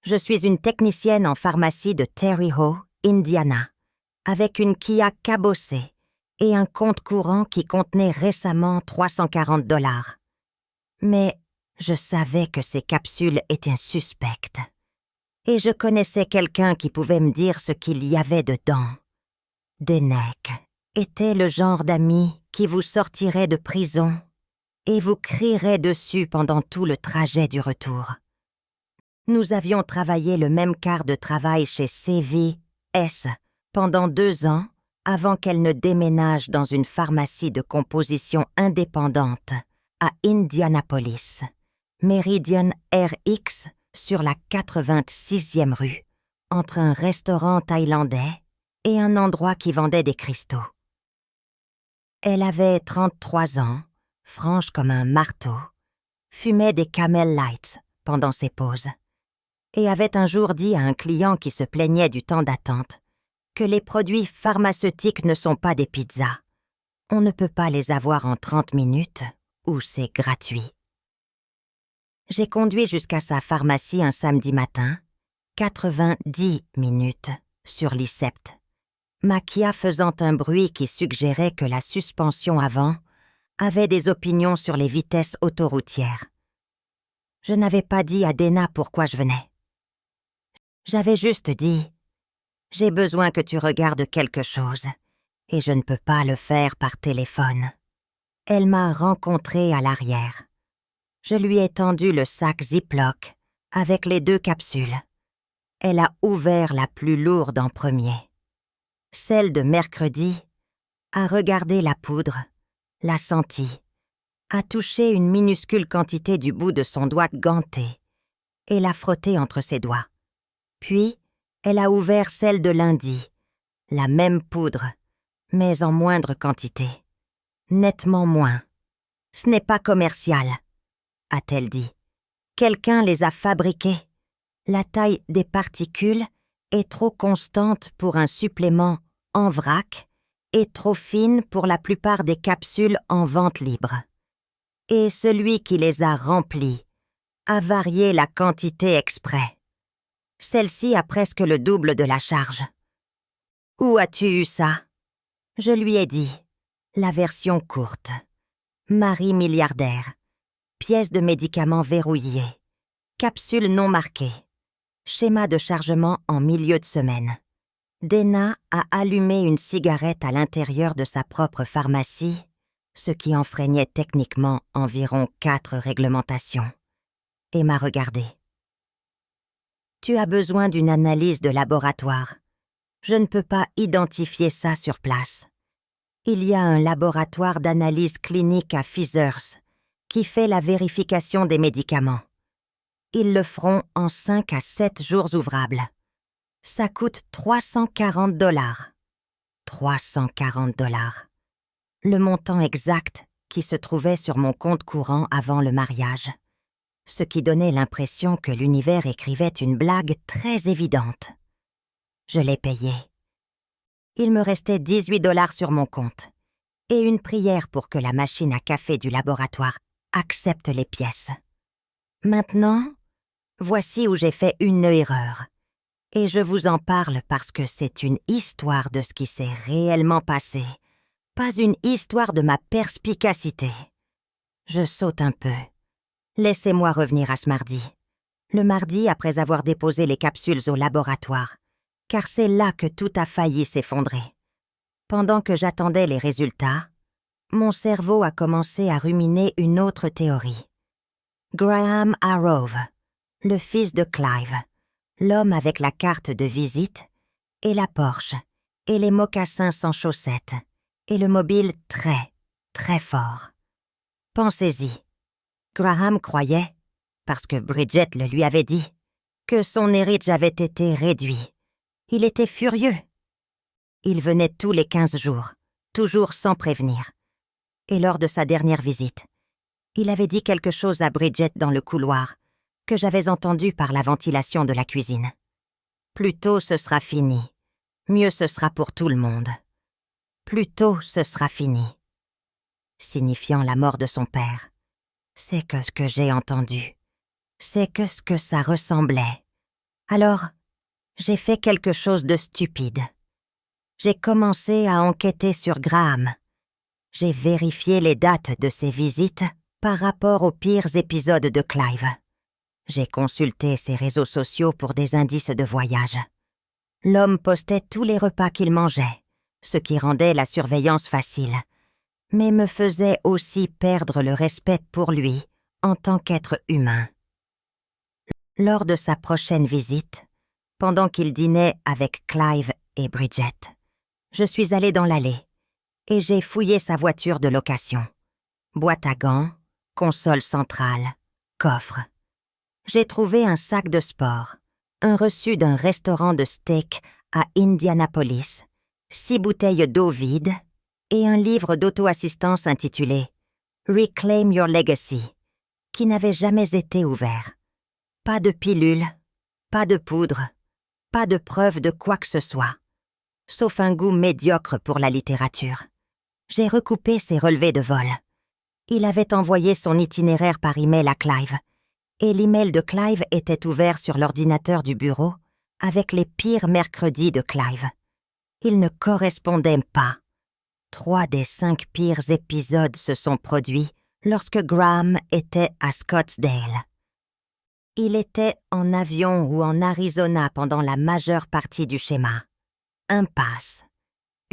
Je suis une technicienne en pharmacie de Terre Haute, Indiana, avec une Kia cabossée et un compte courant qui contenait récemment 340 $. Mais je savais que ces capsules étaient suspectes. Et je connaissais quelqu'un qui pouvait me dire ce qu'il y avait dedans. Denek était le genre d'ami qui vous sortirait de prison et vous crierait dessus pendant tout le trajet du retour. Nous avions travaillé le même quart de travail chez CVS pendant 2 ans avant qu'elle ne déménage dans une pharmacie de composition indépendante à Indianapolis, Meridian RX sur la 86e rue, entre un restaurant thaïlandais et un endroit qui vendait des cristaux. Elle avait 33 ans, franche comme un marteau, fumait des Camel Lights pendant ses pauses et avait un jour dit à un client qui se plaignait du temps d'attente que les produits pharmaceutiques ne sont pas des pizzas. On ne peut pas les avoir en 30 minutes ou c'est gratuit. J'ai conduit jusqu'à sa pharmacie un samedi matin, 90 minutes sur l'Isept, ma Kia faisant un bruit qui suggérait que la suspension avant avait des opinions sur les vitesses autoroutières. Je n'avais pas dit à Dena pourquoi je venais. J'avais juste dit « J'ai besoin que tu regardes quelque chose et je ne peux pas le faire par téléphone. » Elle m'a rencontré à l'arrière. Je lui ai tendu le sac Ziploc avec les 2 capsules. Elle a ouvert la plus lourde en premier. Celle de mercredi a regardé la poudre, l'a sentie, a touché une minuscule quantité du bout de son doigt ganté et l'a frottée entre ses doigts. Puis, elle a ouvert celle de lundi, la même poudre, mais en moindre quantité. Nettement moins. « Ce n'est pas commercial », a-t-elle dit. « Quelqu'un les a fabriqués. La taille des particules est trop constante pour un supplément en vrac et trop fine pour la plupart des capsules en vente libre. Et celui qui les a remplies a varié la quantité exprès. Celle-ci a presque le double de la charge. Où as-tu eu ça ? Je lui ai dit. La version courte. Marie milliardaire. Pièce de médicaments verrouillée. Capsule non marquée. Schéma de chargement en milieu de semaine. Dena a allumé une cigarette à l'intérieur de sa propre pharmacie, ce qui enfreignait techniquement environ 4 réglementations, et m'a regardé. « Tu as besoin d'une analyse de laboratoire. Je ne peux pas identifier ça sur place. Il y a un laboratoire d'analyse clinique à Fizers qui fait la vérification des médicaments. Ils le feront en 5 à 7 jours ouvrables. Ça coûte 340 $. 340 $. Le montant exact qui se trouvait sur mon compte courant avant le mariage. Ce qui donnait l'impression que l'univers écrivait une blague très évidente. Je l'ai payé. Il me restait 18 $ sur mon compte et une prière pour que la machine à café du laboratoire accepte les pièces. Maintenant, voici où j'ai fait une erreur. Et je vous en parle parce que c'est une histoire de ce qui s'est réellement passé, pas une histoire de ma perspicacité. Je saute un peu. Laissez-moi revenir à ce mardi. Le mardi après avoir déposé les capsules au laboratoire, car c'est là que tout a failli s'effondrer. Pendant que j'attendais les résultats, mon cerveau a commencé à ruminer une autre théorie. Graham Arrove, le fils de Clive, l'homme avec la carte de visite, et la Porsche, et les mocassins sans chaussettes, et le mobile très, très fort. Pensez-y. Graham croyait, parce que Bridget le lui avait dit, que son héritage avait été réduit. Il était furieux. Il venait tous les 15 jours, toujours sans prévenir. Et lors de sa dernière visite, il avait dit quelque chose à Bridget dans le couloir, que j'avais entendu par la ventilation de la cuisine. Plus tôt ce sera fini, mieux ce sera pour tout le monde. Plus tôt ce sera fini. Signifiant la mort de son père. C'est que ce que j'ai entendu. C'est que ce que ça ressemblait. Alors, j'ai fait quelque chose de stupide. J'ai commencé à enquêter sur Graham. J'ai vérifié les dates de ses visites par rapport aux pires épisodes de Clive. J'ai consulté ses réseaux sociaux pour des indices de voyage. L'homme postait tous les repas qu'il mangeait, ce qui rendait la surveillance facile, mais me faisait aussi perdre le respect pour lui en tant qu'être humain. Lors de sa prochaine visite, pendant qu'il dînait avec Clive et Bridget, je suis allée dans l'allée et j'ai fouillé sa voiture de location. Boîte à gants, console centrale, coffre. J'ai trouvé un sac de sport, un reçu d'un restaurant de steak à Indianapolis, 6 bouteilles d'eau vides et un livre d'auto-assistance intitulé « Reclaim Your Legacy » qui n'avait jamais été ouvert. Pas de pilule, pas de poudre, pas de preuve de quoi que ce soit, sauf un goût médiocre pour la littérature. J'ai recoupé ses relevés de vol. Il avait envoyé son itinéraire par email à Clive, et l'email de Clive était ouvert sur l'ordinateur du bureau avec les pires mercredis de Clive. Il ne correspondait pas. 3 des 5 pires épisodes se sont produits lorsque Graham était à Scottsdale. Il était en avion ou en Arizona pendant la majeure partie du schéma. Impasse.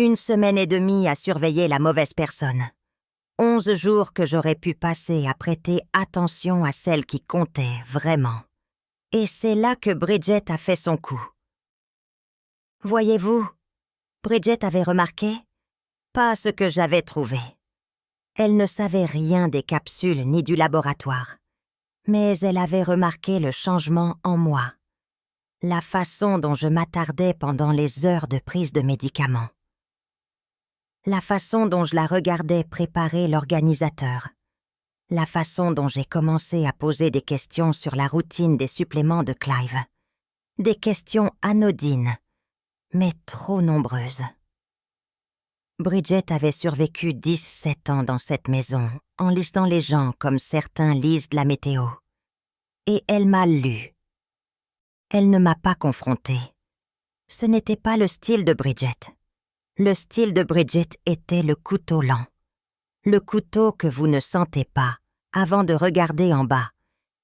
1 semaine et demie à surveiller la mauvaise personne. 11 jours que j'aurais pu passer à prêter attention à celle qui comptait vraiment. Et c'est là que Bridget a fait son coup. Voyez-vous, Bridget avait remarqué, pas ce que j'avais trouvé. Elle ne savait rien des capsules ni du laboratoire, mais elle avait remarqué le changement en moi, la façon dont je m'attardais pendant les heures de prise de médicaments. La façon dont je la regardais préparer l'organisateur. La façon dont j'ai commencé à poser des questions sur la routine des suppléments de Clive. Des questions anodines, mais trop nombreuses. Bridget avait survécu 17 ans dans cette maison, en lisant les gens comme certains lisent la météo. Et elle m'a lu. Elle ne m'a pas confrontée. Ce n'était pas le style de Bridget. Le style de Bridget était le couteau lent. Le couteau que vous ne sentez pas avant de regarder en bas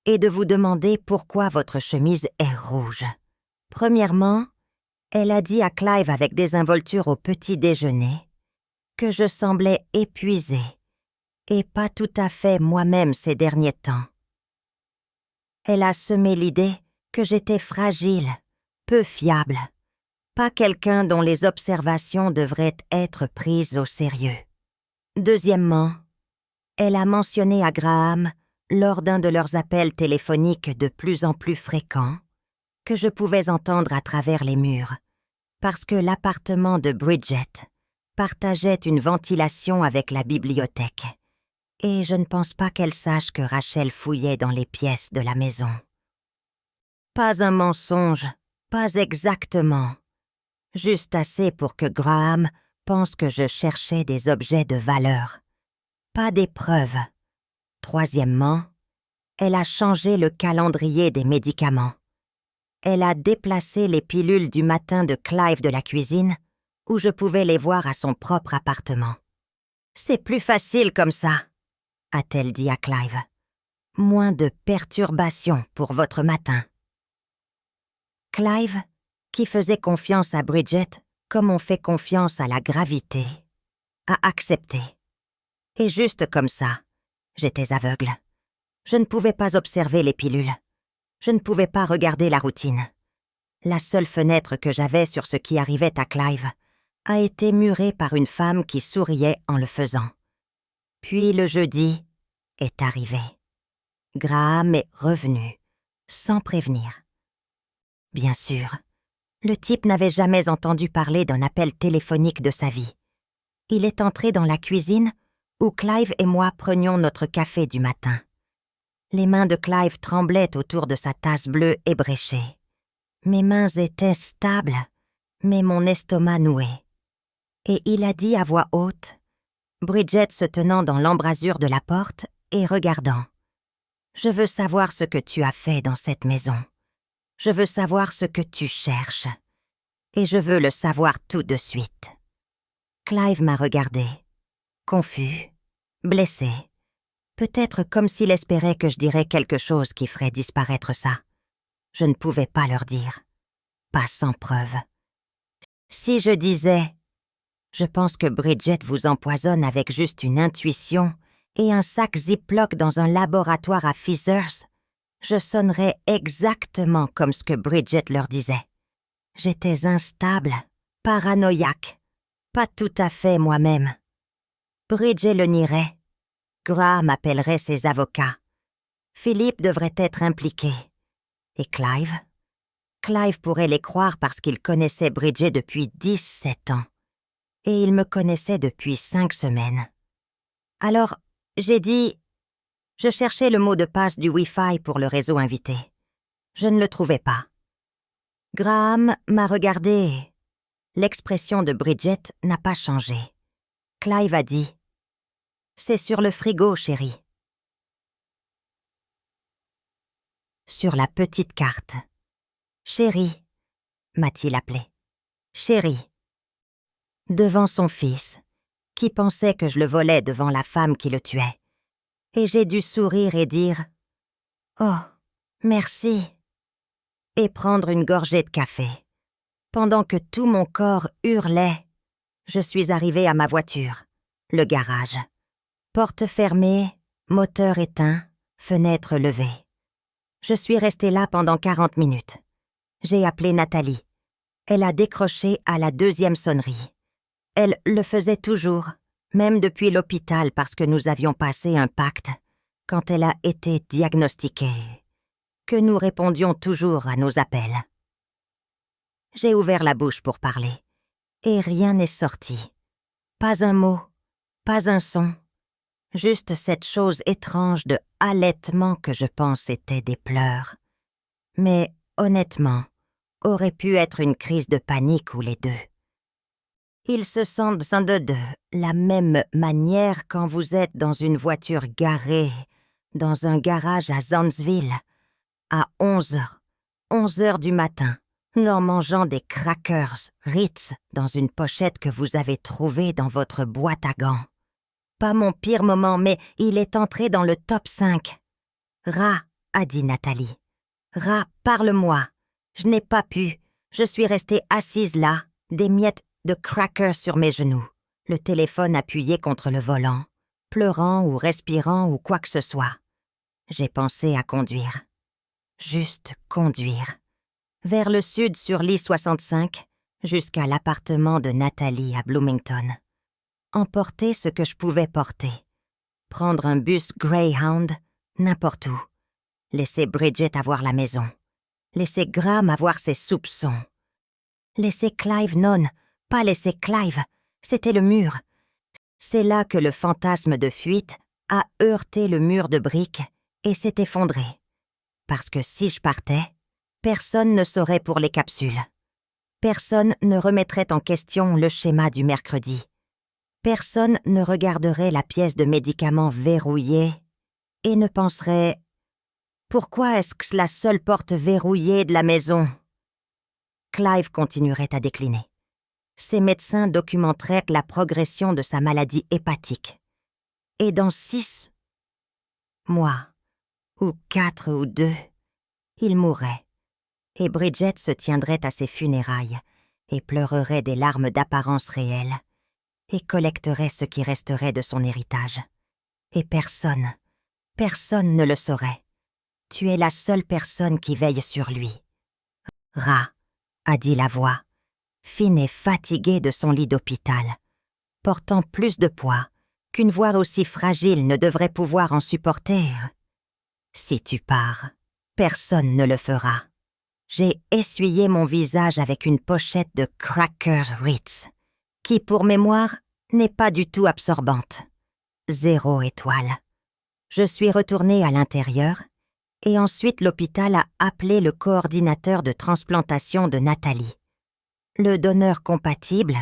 et de vous demander pourquoi votre chemise est rouge. Premièrement, elle a dit à Clive avec désinvolture au petit déjeuner que je semblais épuisée et pas tout à fait moi-même ces derniers temps. Elle a semé l'idée que j'étais fragile, peu fiable, pas quelqu'un dont les observations devraient être prises au sérieux. Deuxièmement, elle a mentionné à Graham, lors d'un de leurs appels téléphoniques de plus en plus fréquents, que je pouvais entendre à travers les murs, parce que l'appartement de Bridget partageait une ventilation avec la bibliothèque, et je ne pense pas qu'elle sache que Rachel fouillait dans les pièces de la maison. Pas un mensonge, pas exactement. Juste assez pour que Graham pense que je cherchais des objets de valeur. Pas des preuves. Troisièmement, elle a changé le calendrier des médicaments. Elle a déplacé les pilules du matin de Clive de la cuisine, où je pouvais les voir à son propre appartement. « C'est plus facile comme ça », a-t-elle dit à Clive. « Moins de perturbations pour votre matin. » Clive, qui faisait confiance à Bridget comme on fait confiance à la gravité, a accepté. Et juste comme ça, j'étais aveugle. Je ne pouvais pas observer les pilules. Je ne pouvais pas regarder la routine. La seule fenêtre que j'avais sur ce qui arrivait à Clive a été murée par une femme qui souriait en le faisant. Puis le jeudi est arrivé. Graham est revenu, sans prévenir. Bien sûr, le type n'avait jamais entendu parler d'un appel téléphonique de sa vie. Il est entré dans la cuisine où Clive et moi prenions notre café du matin. Les mains de Clive tremblaient autour de sa tasse bleue ébréchée. Mes mains étaient stables, mais mon estomac noué. Et il a dit à voix haute, Bridget se tenant dans l'embrasure de la porte et regardant. « Je veux savoir ce que tu as fait dans cette maison. Je veux savoir ce que tu cherches. Et je veux le savoir tout de suite. » Clive m'a regardé, confus, blessé, peut-être comme s'il espérait que je dirais quelque chose qui ferait disparaître ça. Je ne pouvais pas leur dire, pas sans preuve. Si je disais « Je pense que Bridget vous empoisonne avec juste une intuition et un sac Ziploc dans un laboratoire à Feathers », je sonnerais exactement comme ce que Bridget leur disait. J'étais instable, paranoïaque, pas tout à fait moi-même. Bridget le nierait. Graham appellerait ses avocats. Philippe devrait être impliqué. Et Clive? Clive pourrait les croire parce qu'il connaissait Bridget depuis 17 ans. Et il me connaissait depuis 5 semaines. Alors, j'ai dit... Je cherchais le mot de passe du Wi-Fi pour le réseau invité. Je ne le trouvais pas. Graham m'a regardé. L'expression de Bridget n'a pas changé. Clive a dit « C'est sur le frigo, chérie. » Sur la petite carte. « Chérie », m'a-t-il appelé. « Chérie. » Devant son fils, qui pensait que je le volais devant la femme qui le tuait. Et j'ai dû sourire et dire « Oh, merci » et prendre une gorgée de café. Pendant que tout mon corps hurlait, je suis arrivée à ma voiture, le garage. Porte fermée, moteur éteint, fenêtre levée. Je suis restée là pendant 40 minutes. J'ai appelé Nathalie. Elle a décroché à la 2e sonnerie. Elle le faisait toujours, même depuis l'hôpital parce que nous avions passé un pacte quand elle a été diagnostiquée, que nous répondions toujours à nos appels. J'ai ouvert la bouche pour parler, et rien n'est sorti. Pas un mot, pas un son, juste cette chose étrange de halètement que je pense étaient des pleurs. Mais, honnêtement, aurait pu être une crise de panique ou les deux. Ils se sentent de la même manière quand vous êtes dans une voiture garée, dans un garage à Zanesville, à 11h du matin, en mangeant des crackers Ritz dans une pochette que vous avez trouvée dans votre boîte à gants. Pas mon pire moment, mais il est entré dans le top 5. « Ra », a dit Nathalie. « Ra, parle-moi. Je n'ai pas pu. Je suis restée assise là, des miettes de crackers sur mes genoux, le téléphone appuyé contre le volant, pleurant ou respirant ou quoi que ce soit. J'ai pensé à conduire. Juste conduire. Vers le sud sur l'I-65, jusqu'à l'appartement de Nathalie à Bloomington. Emporter ce que je pouvais porter. Prendre un bus Greyhound, n'importe où. Laisser Bridget avoir la maison. Laisser Graham avoir ses soupçons. Laisser Clive pas laisser Clive, c'était le mur. C'est là que le fantasme de fuite a heurté le mur de briques et s'est effondré. Parce que si je partais, personne ne saurait pour les capsules. Personne ne remettrait en question le schéma du mercredi. Personne ne regarderait la pièce de médicaments verrouillée et ne penserait « Pourquoi est-ce que la seule porte verrouillée de la maison ?» Clive continuerait à décliner. Ses médecins documenteraient la progression de sa maladie hépatique. Et dans 6 mois, ou 4 ou 2, il mourrait. Et Bridget se tiendrait à ses funérailles et pleurerait des larmes d'apparence réelle et collecterait ce qui resterait de son héritage. Et personne ne le saurait. Tu es la seule personne qui veille sur lui. Ra, a dit la voix, fine et fatiguée de son lit d'hôpital, portant plus de poids qu'une voix aussi fragile ne devrait pouvoir en supporter. Si tu pars, personne ne le fera. J'ai essuyé mon visage avec une pochette de Crackers Ritz, qui, pour mémoire, n'est pas du tout absorbante. 0 étoile. Je suis retournée à l'intérieur, et ensuite l'hôpital a appelé le coordinateur de transplantation de Nathalie. Le donneur compatible,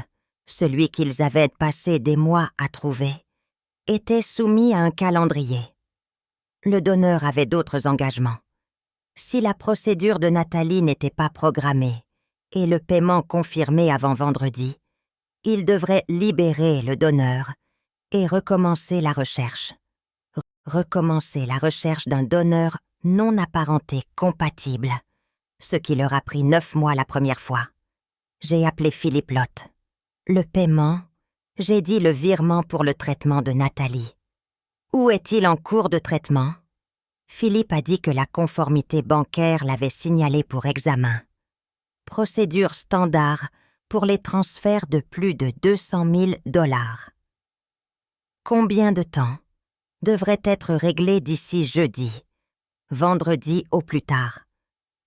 celui qu'ils avaient passé des mois à trouver, était soumis à un calendrier. Le donneur avait d'autres engagements. Si la procédure de Nathalie n'était pas programmée et le paiement confirmé avant vendredi, il devrait libérer le donneur et recommencer la recherche. Recommencer la recherche d'un donneur non apparenté compatible, ce qui leur a pris 9 mois la première fois. J'ai appelé Philippe Lott. Le paiement, j'ai dit le virement pour le traitement de Nathalie. Où est-il en cours de traitement? Philippe a dit que la conformité bancaire l'avait signalé pour examen. Procédure standard pour les transferts de plus de 200 000 $. Combien de temps devrait être réglé d'ici jeudi? Vendredi au plus tard.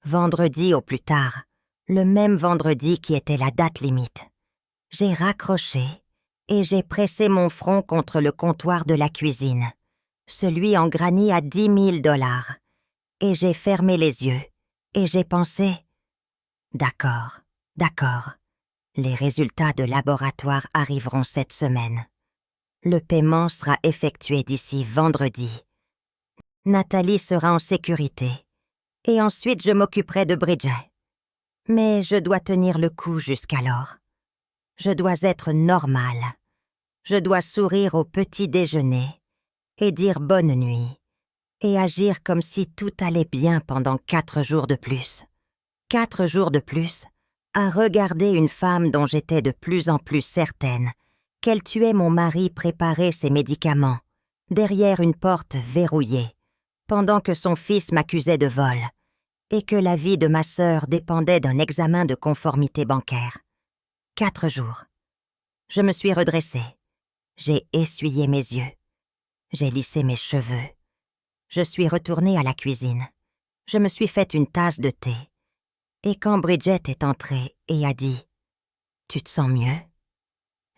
Vendredi au plus tard, le même vendredi qui était la date limite. J'ai raccroché et j'ai pressé mon front contre le comptoir de la cuisine, celui en granit à 10 000 $, et j'ai fermé les yeux et j'ai pensé « D'accord, d'accord, les résultats de laboratoire arriveront cette semaine. Le paiement sera effectué d'ici vendredi. Nathalie sera en sécurité. Et ensuite je m'occuperai de Bridget. Mais je dois tenir le coup jusqu'alors. Je dois être normale. Je dois sourire au petit déjeuner et dire bonne nuit et agir comme si tout allait bien pendant 4 jours de plus. 4 jours de plus à regarder une femme dont j'étais de plus en plus certaine qu'elle tuait mon mari préparer ses médicaments derrière une porte verrouillée pendant que son fils m'accusait de vol et que la vie de ma sœur dépendait d'un examen de conformité bancaire. 4 jours. Je me suis redressée. J'ai essuyé mes yeux. J'ai lissé mes cheveux. Je suis retournée à la cuisine. Je me suis fait une tasse de thé. Et quand Bridget est entrée et a dit « Tu te sens mieux ?»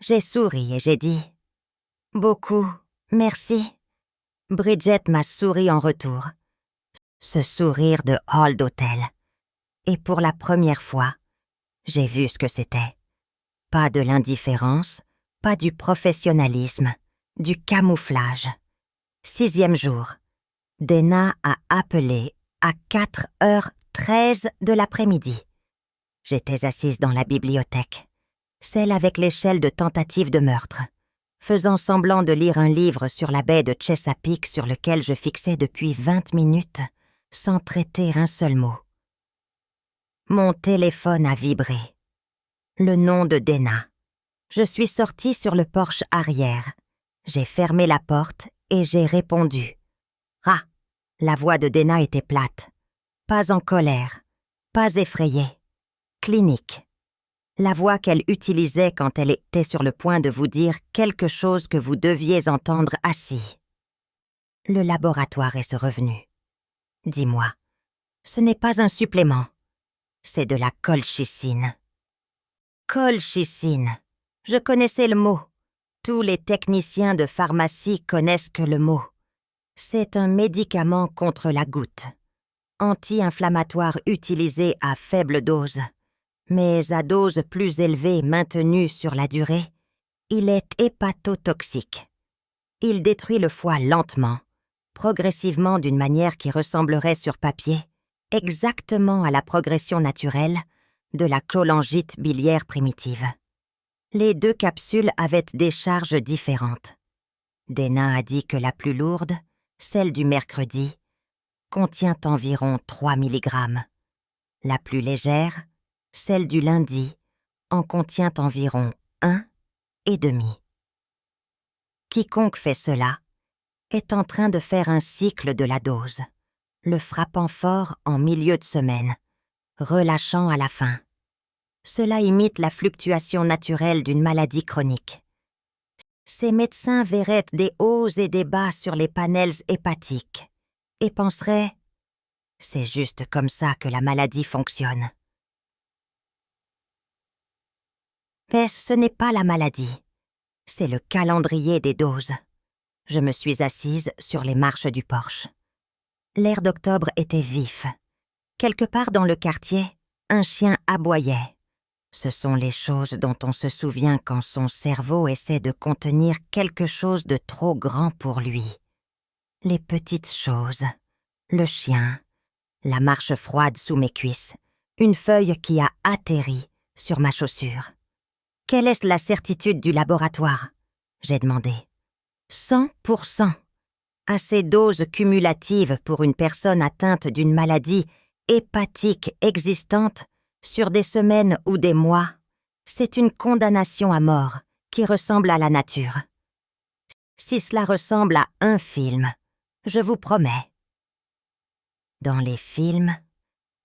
J'ai souri et j'ai dit « Beaucoup, merci. » Bridget m'a souri en retour. Ce sourire de hall d'hôtel. Et pour la première fois, j'ai vu ce que c'était. Pas de l'indifférence, pas du professionnalisme, du camouflage. 6e jour. Dana a appelé à 4h13 de l'après-midi. J'étais assise dans la bibliothèque, celle avec l'échelle de tentative de meurtre, faisant semblant de lire un livre sur la baie de Chesapeake sur lequel je fixais depuis 20 minutes, sans traiter un seul mot. Mon téléphone a vibré. Le nom de Dana. Je suis sortie sur le porche arrière. J'ai fermé la porte et j'ai répondu. Ah! La voix de Dana était plate. Pas en colère. Pas effrayée. Clinique. La voix qu'elle utilisait quand elle était sur le point de vous dire quelque chose que vous deviez entendre assis. Le laboratoire est revenu. Dis-moi, ce n'est pas un supplément. C'est de la colchicine. Colchicine. Je connaissais le mot. Tous les techniciens de pharmacie connaissent que le mot. C'est un médicament contre la goutte. Anti-inflammatoire utilisé à faible dose. Mais à dose plus élevée maintenue sur la durée, il est hépatotoxique. Il détruit le foie lentement, progressivement d'une manière qui ressemblerait sur papier exactement à la progression naturelle de la cholangite biliaire primitive. Les 2 capsules avaient des charges différentes. Dana a dit que la plus lourde, celle du mercredi, contient environ 3 mg. La plus légère, celle du lundi, en contient environ 1,5. Quiconque fait cela est en train de faire un cycle de la dose, le frappant fort en milieu de semaine, relâchant à la fin. Cela imite la fluctuation naturelle d'une maladie chronique. Ces médecins verraient des hauts et des bas sur les panels hépatiques et penseraient « C'est juste comme ça que la maladie fonctionne. » Mais ce n'est pas la maladie, c'est le calendrier des doses. Je me suis assise sur les marches du porche. L'air d'octobre était vif. Quelque part dans le quartier, un chien aboyait. Ce sont les choses dont on se souvient quand son cerveau essaie de contenir quelque chose de trop grand pour lui. Les petites choses, le chien, la marche froide sous mes cuisses, Une feuille qui a atterri sur ma chaussure. « Quelle est la certitude du laboratoire ?» j'ai demandé. « 100%. À ces doses cumulatives pour une personne atteinte d'une maladie hépatique existante sur des semaines ou des mois, c'est une condamnation à mort qui ressemble à la nature. Si cela ressemble à un film, je vous promets. » Dans les films,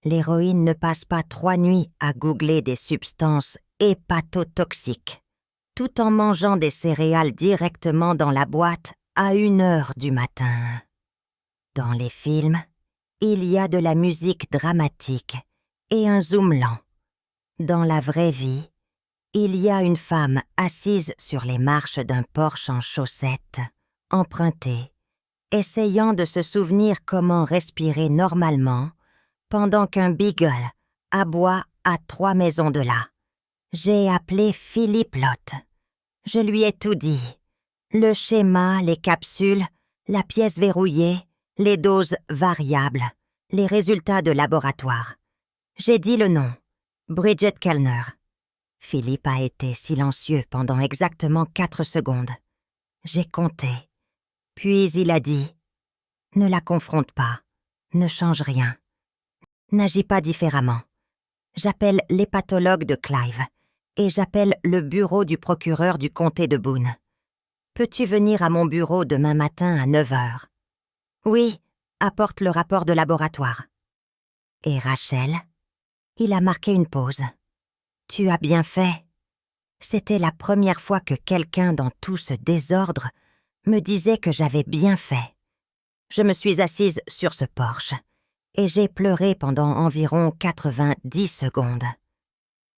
l'héroïne ne passe pas 3 nuits à googler des substances hépatotoxiques, tout en mangeant des céréales directement dans la boîte à 1h du matin. Dans les films, il y a de la musique dramatique et un zoom lent. Dans la vraie vie, il y a une femme assise sur les marches d'un Porsche en chaussettes, empruntée, essayant de se souvenir comment respirer normalement pendant qu'un beagle aboie à 3 maisons de là. J'ai appelé Philippe Lott. Je lui ai tout dit. Le schéma, les capsules, la pièce verrouillée, les doses variables, les résultats de laboratoire. J'ai dit le nom. Bridget Kellner. Philippe a été silencieux pendant exactement 4 secondes. J'ai compté. Puis il a dit « Ne la confronte pas, ne change rien. N'agis pas différemment. J'appelle l'hépatologue de Clive et j'appelle le bureau du procureur du comté de Boone. Peux-tu venir à mon bureau demain matin à 9h? Oui, apporte le rapport de laboratoire. Et Rachel? Il a marqué une pause. Tu as bien fait. C'était la première fois que quelqu'un dans tout ce désordre me disait que j'avais bien fait. Je me suis assise sur ce Porsche et j'ai pleuré pendant environ 90 secondes.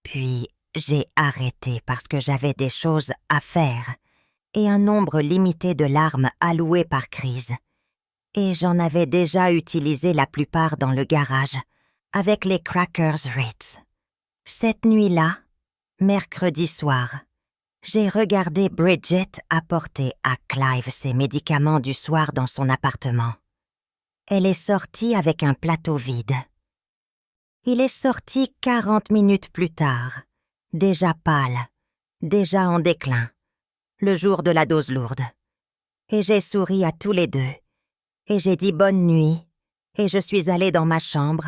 Puis j'ai arrêté parce que j'avais des choses à faire et un nombre limité de larmes allouées par crise. Et j'en avais déjà utilisé la plupart dans le garage, avec les Crackers Ritz. Cette nuit-là, mercredi soir, j'ai regardé Bridget apporter à Clive ses médicaments du soir dans son appartement. Elle est sortie avec un plateau vide. Il est sorti 40 minutes plus tard, déjà pâle, déjà en déclin, le jour de la dose lourde. Et j'ai souri à tous les deux, et j'ai dit bonne nuit, et je suis allée dans ma chambre,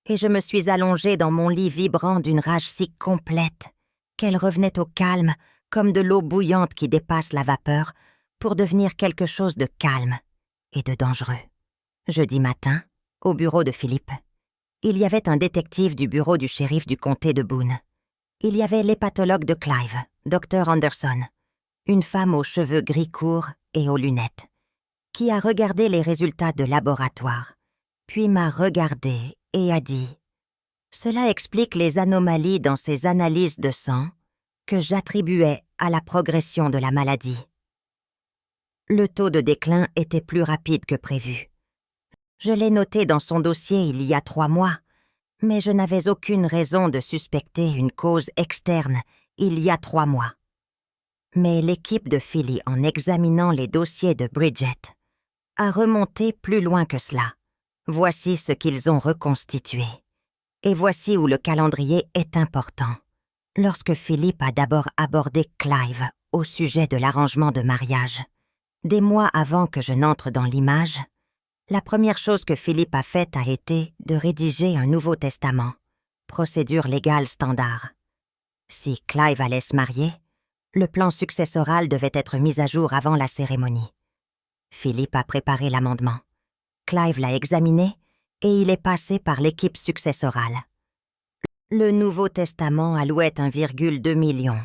et je me suis allongée dans mon lit vibrant d'une rage si complète qu'elle revenait au calme comme de l'eau bouillante qui dépasse la vapeur pour devenir quelque chose de calme et de dangereux. Jeudi matin, au bureau de Philippe, il y avait un détective du bureau du shérif du comté de Boone. Il y avait l'hépatologue de Clive, Dr. Anderson, une femme aux cheveux gris courts et aux lunettes, qui a regardé les résultats de laboratoire, puis m'a regardé et a dit « Cela explique les anomalies dans ces analyses de sang que j'attribuais à la progression de la maladie. » Le taux de déclin était plus rapide que prévu. Je l'ai noté dans son dossier il y a 3 mois, mais je n'avais aucune raison de suspecter une cause externe il y a 3 mois. Mais l'équipe de Philly, en examinant les dossiers de Bridget, a remonté plus loin que cela. Voici ce qu'ils ont reconstitué. Et voici où le calendrier est important. Lorsque Philippe a d'abord abordé Clive au sujet de l'arrangement de mariage, des mois avant que je n'entre dans l'image, la première chose que Philippe a faite a été de rédiger un Nouveau Testament, procédure légale standard. Si Clive allait se marier, le plan successoral devait être mis à jour avant la cérémonie. Philippe a préparé l'amendement. Clive l'a examiné et il est passé par l'équipe successorale. Le Nouveau Testament allouait 1,2 million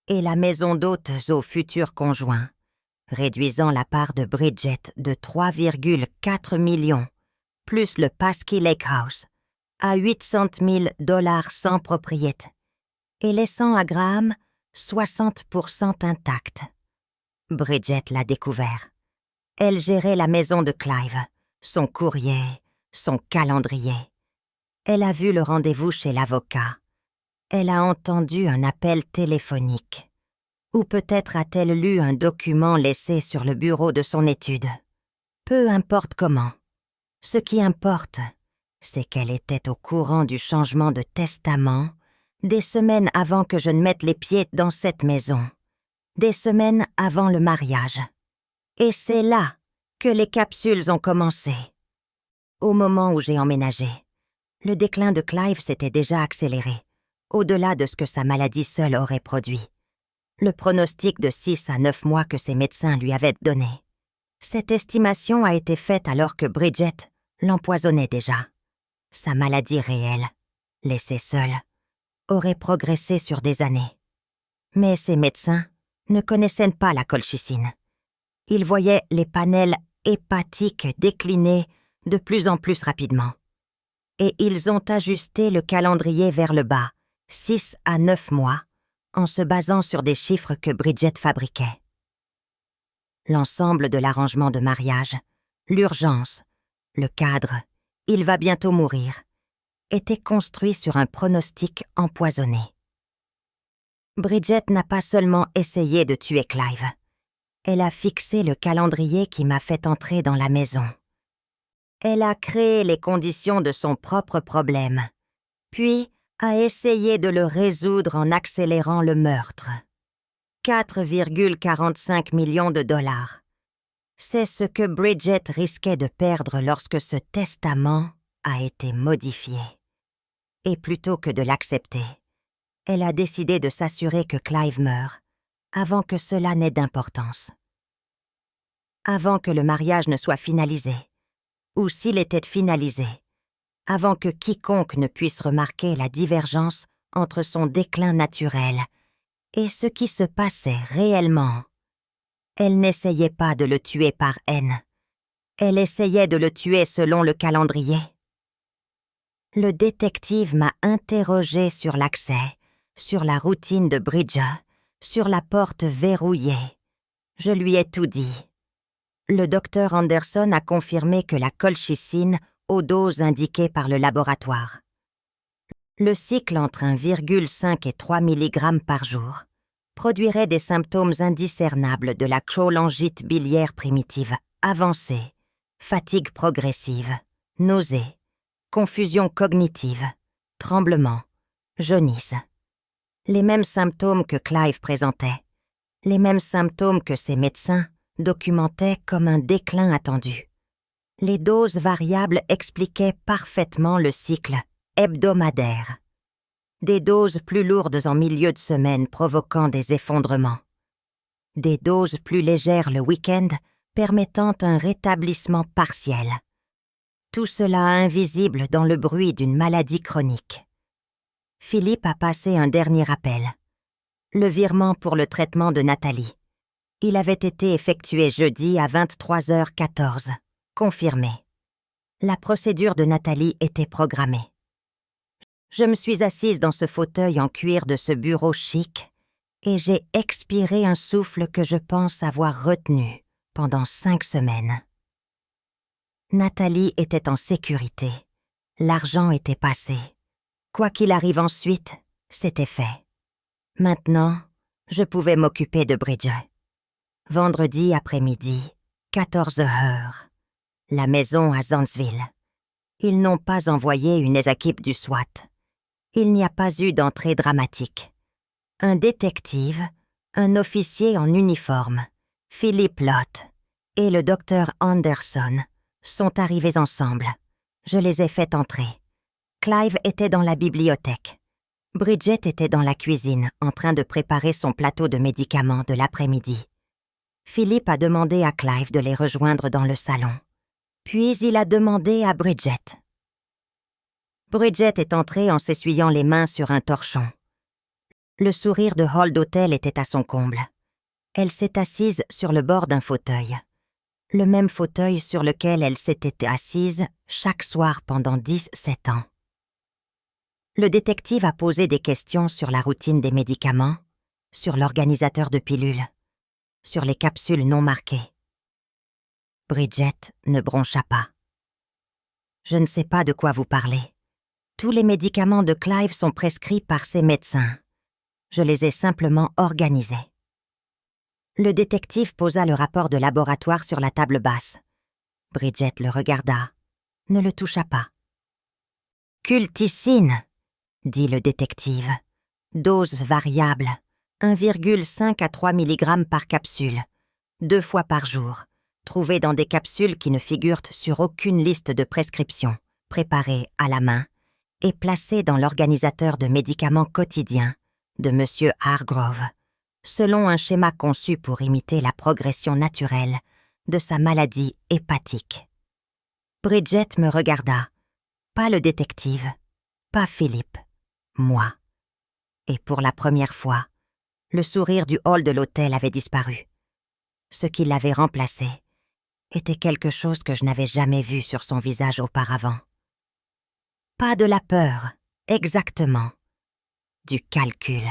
et la maison d'hôtes aux futurs conjoints, réduisant la part de Bridget de 3,4 millions, plus le Pasky Lake House, à 800 000 $ sans propriété, et laissant à Graham 60% intact. Bridget l'a découvert. Elle gérait la maison de Clive, son courrier, son calendrier. Elle a vu le rendez-vous chez l'avocat. Elle a entendu un appel téléphonique. Ou peut-être a-t-elle lu un document laissé sur le bureau de son étude. Peu importe comment. Ce qui importe, c'est qu'elle était au courant du changement de testament des semaines avant que je ne mette les pieds dans cette maison, des semaines avant le mariage. Et c'est là que les capsules ont commencé. Au moment où j'ai emménagé, le déclin de Clive s'était déjà accéléré, au-delà de ce que sa maladie seule aurait produit. Le pronostic de 6 à 9 mois que ses médecins lui avaient donné. Cette estimation a été faite alors que Bridget l'empoisonnait déjà. Sa maladie réelle, laissée seule, aurait progressé sur des années. Mais ses médecins ne connaissaient pas la colchicine. Ils voyaient les panels hépatiques décliner de plus en plus rapidement. Et ils ont ajusté le calendrier vers le bas, 6 à 9 mois, en se basant sur des chiffres que Bridget fabriquait. L'ensemble de l'arrangement de mariage, l'urgence, le cadre, il va bientôt mourir, était construit sur un pronostic empoisonné. Bridget n'a pas seulement essayé de tuer Clive. Elle a fixé le calendrier qui m'a fait entrer dans la maison. Elle a créé les conditions de son propre problème, puis a essayé de le résoudre en accélérant le meurtre. 4,45 millions de dollars. C'est ce que Bridget risquait de perdre lorsque ce testament a été modifié. Et plutôt que de l'accepter, elle a décidé de s'assurer que Clive meure avant que cela n'ait d'importance. Avant que le mariage ne soit finalisé, ou s'il était finalisé, avant que quiconque ne puisse remarquer la divergence entre son déclin naturel et ce qui se passait réellement. Elle n'essayait pas de le tuer par haine. Elle essayait de le tuer selon le calendrier. Le détective m'a interrogé sur l'accès, sur la routine de Bridget, sur la porte verrouillée. Je lui ai tout dit. Le docteur Anderson a confirmé que la colchicine aux doses indiquées par le laboratoire. Le cycle entre 1,5 et 3 mg par jour produirait des symptômes indiscernables de la cholangite biliaire primitive avancée, fatigue progressive, nausée, confusion cognitive, tremblement, jaunisse. Les mêmes symptômes que Clive présentait, les mêmes symptômes que ses médecins documentaient comme un déclin attendu. Les doses variables expliquaient parfaitement le cycle hebdomadaire. Des doses plus lourdes en milieu de semaine provoquant des effondrements. Des doses plus légères le week-end permettant un rétablissement partiel. Tout cela invisible dans le bruit d'une maladie chronique. Philippe a passé un dernier appel. Le virement pour le traitement de Nathalie. Il avait été effectué jeudi à 23h14. Confirmé. La procédure de Nathalie était programmée. Je me suis assise dans ce fauteuil en cuir de ce bureau chic et j'ai expiré un souffle que je pense avoir retenu pendant 5 semaines. Nathalie était en sécurité. L'argent était passé. Quoi qu'il arrive ensuite, c'était fait. Maintenant, je pouvais m'occuper de Bridget. Vendredi après-midi, 14h. La maison à Zanesville. Ils n'ont pas envoyé une équipe du SWAT. Il n'y a pas eu d'entrée dramatique. Un détective, un officier en uniforme, Philippe Lott et le docteur Anderson sont arrivés ensemble. Je les ai fait entrer. Clive était dans la bibliothèque. Bridget était dans la cuisine, en train de préparer son plateau de médicaments de l'après-midi. Philippe a demandé à Clive de les rejoindre dans le salon. Puis il a demandé à Bridget. Bridget est entrée en s'essuyant les mains sur un torchon. Le sourire de hall d'hôtel était à son comble. Elle s'est assise sur le bord d'un fauteuil. Le même fauteuil sur lequel elle s'était assise chaque soir pendant 17 ans. Le détective a posé des questions sur la routine des médicaments, sur l'organisateur de pilules, sur les capsules non marquées. Bridget ne broncha pas. « Je ne sais pas de quoi vous parlez. Tous les médicaments de Clive sont prescrits par ses médecins. Je les ai simplement organisés. » Le détective posa le rapport de laboratoire sur la table basse. Bridget le regarda, ne le toucha pas. Culticine, dit le détective. Dose variable, 1,5 à 3 mg par capsule, 2 fois par jour, trouvée dans des capsules qui ne figurent sur aucune liste de prescription, préparées à la main et placées dans l'organisateur de médicaments quotidiens de M. Hargrove, selon un schéma conçu pour imiter la progression naturelle de sa maladie hépatique. Bridget me regarda. Pas le détective, pas Philippe, moi. Et pour la première fois, le sourire du hall de l'hôtel avait disparu. Ce qui l'avait remplacé était quelque chose que je n'avais jamais vu sur son visage auparavant. Pas de la peur, exactement. Du calcul.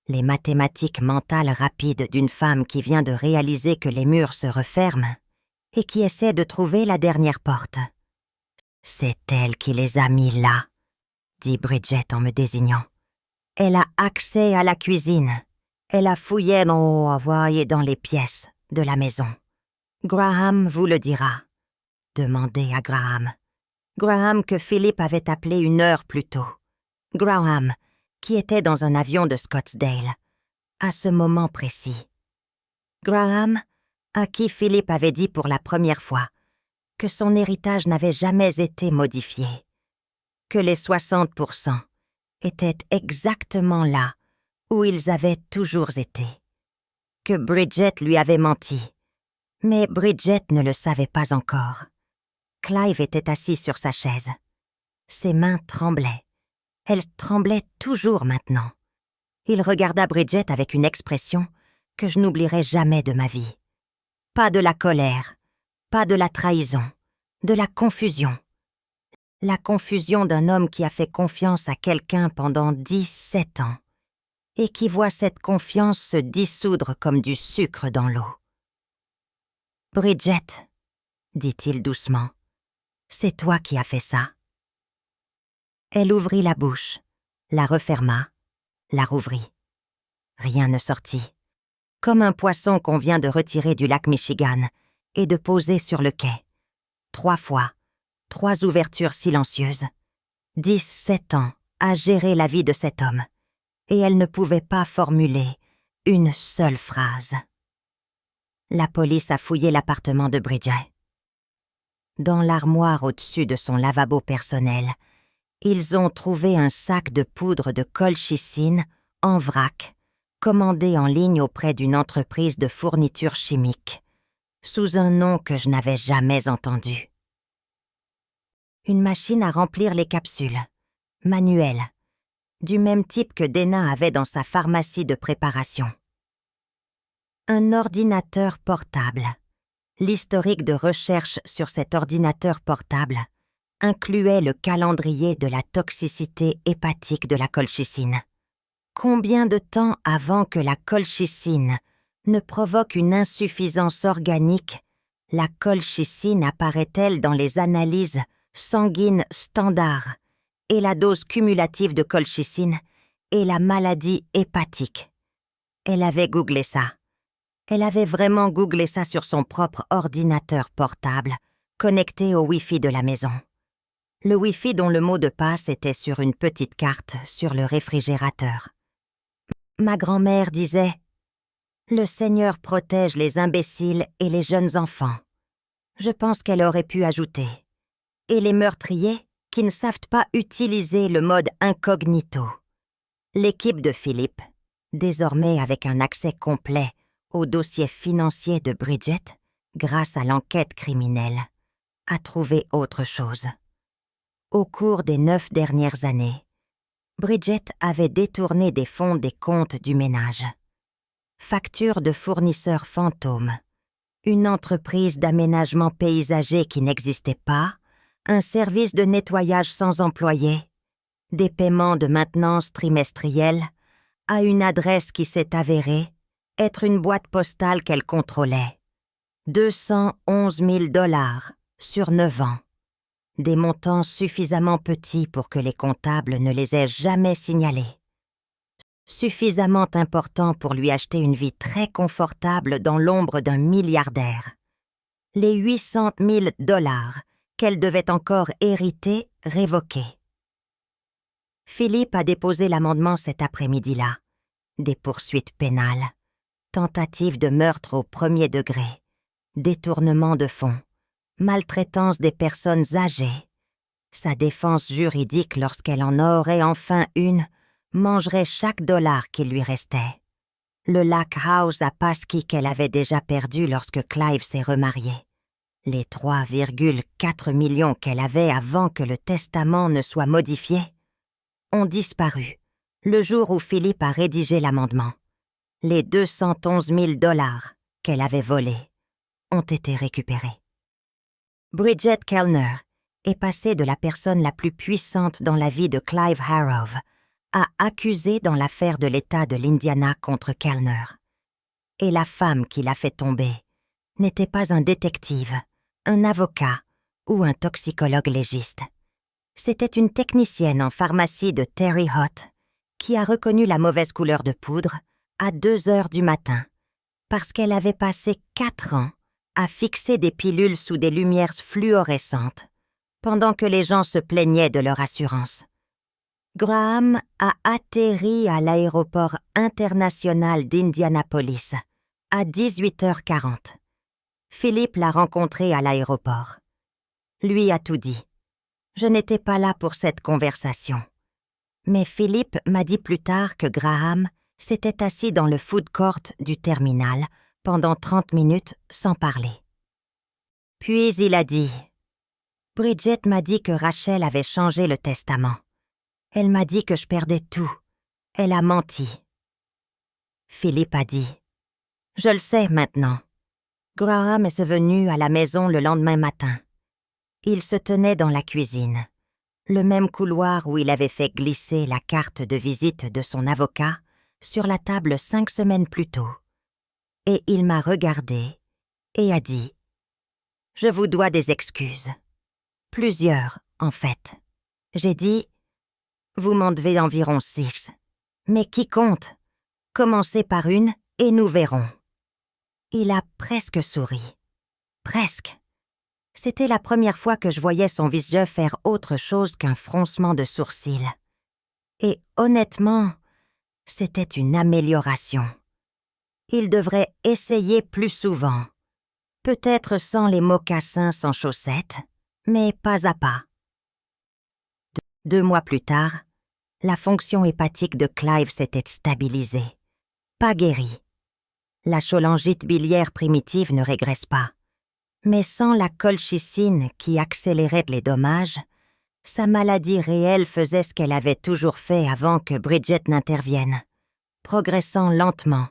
Les mathématiques mentales rapides d'une femme qui vient de réaliser que les murs se referment et qui essaie de trouver la dernière porte. C'est elle qui les a mis là, dit Bridget en me désignant. Elle a accès à la cuisine. Elle a fouillé dans les pièces de la maison. Graham vous le dira. Demandez à Graham. Graham que Philippe avait appelé 1 heure plus tôt. Graham, qui était dans un avion de Scottsdale, à ce moment précis. Graham, à qui Philippe avait dit pour la première fois que son héritage n'avait jamais été modifié, que les 60% étaient exactement là où ils avaient toujours été, que Bridget lui avait menti, mais Bridget ne le savait pas encore. Clive était assis sur sa chaise. Ses mains tremblaient. Elles tremblaient toujours maintenant. Il regarda Bridget avec une expression que je n'oublierai jamais de ma vie. Pas de la colère, pas de la trahison, de la confusion. La confusion d'un homme qui a fait confiance à quelqu'un pendant 17 ans et qui voit cette confiance se dissoudre comme du sucre dans l'eau. « Bridget, dit-il doucement, c'est toi qui as fait ça. » Elle ouvrit la bouche, la referma, la rouvrit. Rien ne sortit, comme un poisson qu'on vient de retirer du lac Michigan et de poser sur le quai. 3 fois, 3 ouvertures silencieuses. 17 ans à gérer la vie de cet homme, et elle ne pouvait pas formuler une seule phrase. La police a fouillé l'appartement de Bridget. Dans l'armoire au-dessus de son lavabo personnel, ils ont trouvé un sac de poudre de colchicine en vrac, commandé en ligne auprès d'une entreprise de fournitures chimiques, sous un nom que je n'avais jamais entendu. Une machine à remplir les capsules, manuelle, du même type que Dana avait dans sa pharmacie de préparation. Un ordinateur portable. L'historique de recherche sur cet ordinateur portable incluait le calendrier de la toxicité hépatique de la colchicine. Combien de temps avant que la colchicine ne provoque une insuffisance organique, la colchicine apparaît-elle dans les analyses sanguines standards et la dose cumulative de colchicine et la maladie hépatique? Elle avait googlé ça. Elle avait vraiment googlé ça sur son propre ordinateur portable, connecté au Wi-Fi de la maison. Le Wi-Fi dont le mot de passe était sur une petite carte sur le réfrigérateur. Ma grand-mère disait « Le Seigneur protège les imbéciles et les jeunes enfants ». Je pense qu'elle aurait pu ajouter « Et les meurtriers qui ne savent pas utiliser le mode incognito ». L'équipe de Philippe, désormais avec un accès complet au dossier financier de Bridget, grâce à l'enquête criminelle, a trouvé autre chose. Au cours des 9 dernières années, Bridget avait détourné des fonds des comptes du ménage. Factures de fournisseurs fantômes, une entreprise d'aménagement paysager qui n'existait pas, un service de nettoyage sans employés, des paiements de maintenance trimestrielle à une adresse qui s'est avérée être une boîte postale qu'elle contrôlait. 211 000 $ sur 9 ans. Des montants suffisamment petits pour que les comptables ne les aient jamais signalés. Suffisamment importants pour lui acheter une vie très confortable dans l'ombre d'un milliardaire. Les 800 000 $ qu'elle devait encore hériter révoqués. Philippe a déposé l'amendement cet après-midi-là. Des poursuites pénales, tentative de meurtre au premier degré, détournement de fonds, maltraitance des personnes âgées. Sa défense juridique, lorsqu'elle en aurait enfin une, mangerait chaque dollar qui lui restait. Le Lac House à Pasquis qu'elle avait déjà perdu lorsque Clive s'est remarié. Les 3,4 millions qu'elle avait avant que le testament ne soit modifié ont disparu le jour où Philippe a rédigé l'amendement. Les 211 000 dollars qu'elle avait volés ont été récupérés. Bridget Kellner est passée de la personne la plus puissante dans la vie de Clive Harrove à accusée dans l'affaire de l'État de l'Indiana contre Kellner. Et la femme qui l'a fait tomber n'était pas un détective, un avocat ou un toxicologue légiste. C'était une technicienne en pharmacie de Terre Haute qui a reconnu la mauvaise couleur de poudre à 2 heures du matin parce qu'elle avait passé 4 ans à fixer des pilules sous des lumières fluorescentes pendant que les gens se plaignaient de leur assurance. Graham a atterri à l'aéroport international d'Indianapolis à 18h40. Philippe l'a rencontré à l'aéroport. Lui a tout dit. Je n'étais pas là pour cette conversation. Mais Philippe m'a dit plus tard que Graham s'était assis dans le food court du terminal pendant 30 minutes sans parler. Puis il a dit « Bridget m'a dit que Rachel avait changé le testament. Elle m'a dit que je perdais tout. Elle a menti. » Philippe a dit « Je le sais maintenant. » Graham est venu à la maison le lendemain matin. Il se tenait dans la cuisine, le même couloir où il avait fait glisser la carte de visite de son avocat sur la table 5 semaines plus tôt. Et il m'a regardé et a dit « Je vous dois des excuses. Plusieurs, en fait. » J'ai dit « Vous m'en devez environ 6. Mais qui compte? Commencez par une et nous verrons. » Il a presque souri. Presque. C'était la première fois que je voyais son visage faire autre chose qu'un froncement de sourcils. Et honnêtement, c'était une amélioration. Il devrait essayer plus souvent. Peut-être sans les mocassins sans chaussettes, mais pas à pas. 2 mois plus tard, la fonction hépatique de Clive s'était stabilisée. Pas guérie. La cholangite biliaire primitive ne régresse pas. Mais sans la colchicine qui accélérait les dommages, sa maladie réelle faisait ce qu'elle avait toujours fait avant que Bridget n'intervienne, progressant lentement,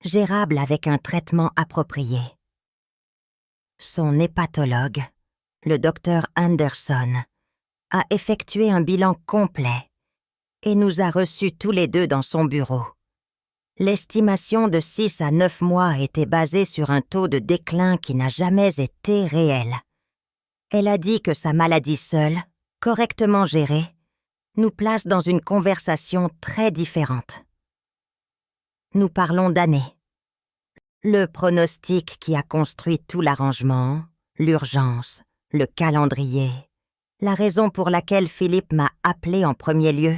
gérable avec un traitement approprié. Son hépatologue, le docteur Anderson, a effectué un bilan complet et nous a reçus tous les deux dans son bureau. L'estimation de 6 à 9 mois était basée sur un taux de déclin qui n'a jamais été réel. Elle a dit que sa maladie seule, correctement gérée, nous place dans une conversation très différente. Nous parlons d'années. Le pronostic qui a construit tout l'arrangement, l'urgence, le calendrier, la raison pour laquelle Philippe m'a appelé en premier lieu,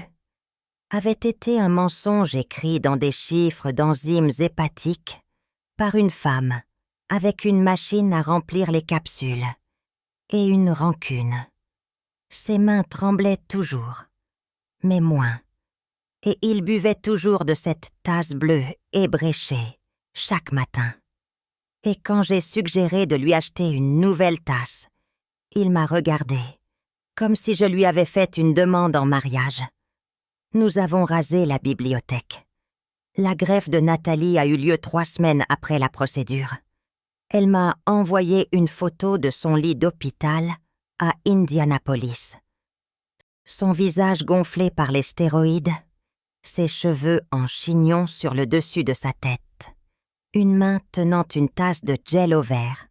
avait été un mensonge écrit dans des chiffres d'enzymes hépatiques par une femme avec une machine à remplir les capsules et une rancune. Ses mains tremblaient toujours, mais moins, et il buvait toujours de cette tasse bleue ébréchée chaque matin. Et quand j'ai suggéré de lui acheter une nouvelle tasse, il m'a regardé comme si je lui avais fait une demande en mariage. Nous avons rasé la bibliothèque. La greffe de Nathalie a eu lieu 3 semaines après la procédure. Elle m'a envoyé une photo de son lit d'hôpital à Indianapolis. Son visage gonflé par les stéroïdes, ses cheveux en chignon sur le dessus de sa tête, une main tenant une tasse de Jell-O vert,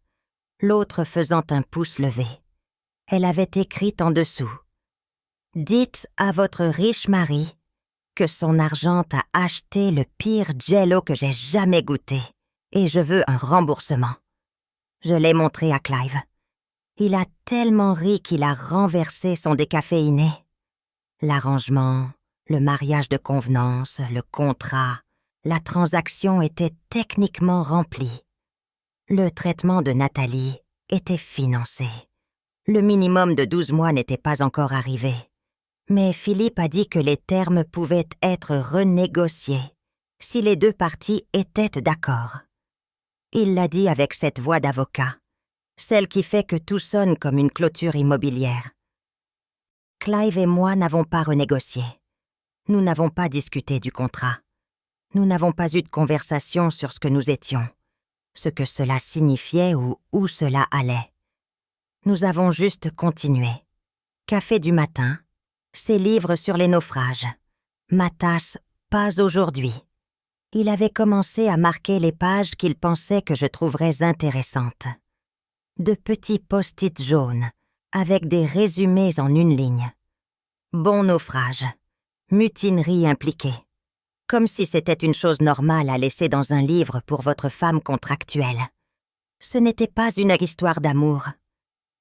l'autre faisant un pouce levé. Elle avait écrit en dessous « Dites à votre riche mari que son argent a acheté le pire Jell-O que j'ai jamais goûté et je veux un remboursement. » Je l'ai montré à Clive. Il a tellement ri qu'il a renversé son décaféiné. L'arrangement, Le mariage de convenance, le contrat, la transaction étaient techniquement remplis. Le traitement de Nathalie était financé. Le minimum de 12 mois n'était pas encore arrivé. Mais Philippe a dit que les termes pouvaient être renégociés si les deux parties étaient d'accord. Il l'a dit avec cette voix d'avocat, celle qui fait que tout sonne comme une clôture immobilière. Clive et moi n'avons pas renégocié. Nous n'avons pas discuté du contrat. Nous n'avons pas eu de conversation sur ce que nous étions, ce que cela signifiait ou où cela allait. Nous avons juste continué. Café du matin, ses livres sur les naufrages. Ma tasse, pas aujourd'hui. Il avait commencé à marquer les pages qu'il pensait que je trouverais intéressantes. De petits post-it jaunes, avec des résumés en une ligne. Bon naufrage. Mutinerie impliquée. Comme si c'était une chose normale à laisser dans un livre pour votre femme contractuelle. Ce n'était pas une histoire d'amour.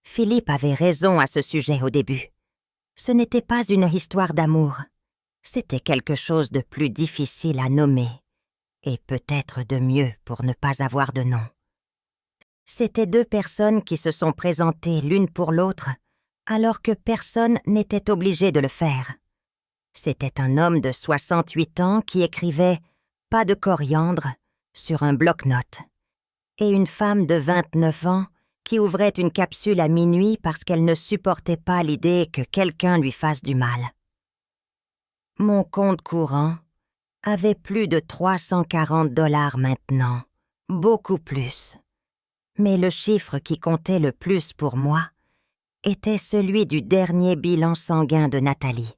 Philippe avait raison à ce sujet au début. Ce n'était pas une histoire d'amour. C'était quelque chose de plus difficile à nommer, et peut-être de mieux pour ne pas avoir de nom. C'étaient deux personnes qui se sont présentées l'une pour l'autre, alors que personne n'était obligé de le faire. C'était un homme de 68 ans qui écrivait « Pas de coriandre » sur un bloc-notes, et une femme de 29 ans qui ouvrait une capsule à minuit parce qu'elle ne supportait pas l'idée que quelqu'un lui fasse du mal. Mon compte courant avait plus de 340 $ maintenant, beaucoup plus. Mais le chiffre qui comptait le plus pour moi était celui du dernier bilan sanguin de Nathalie.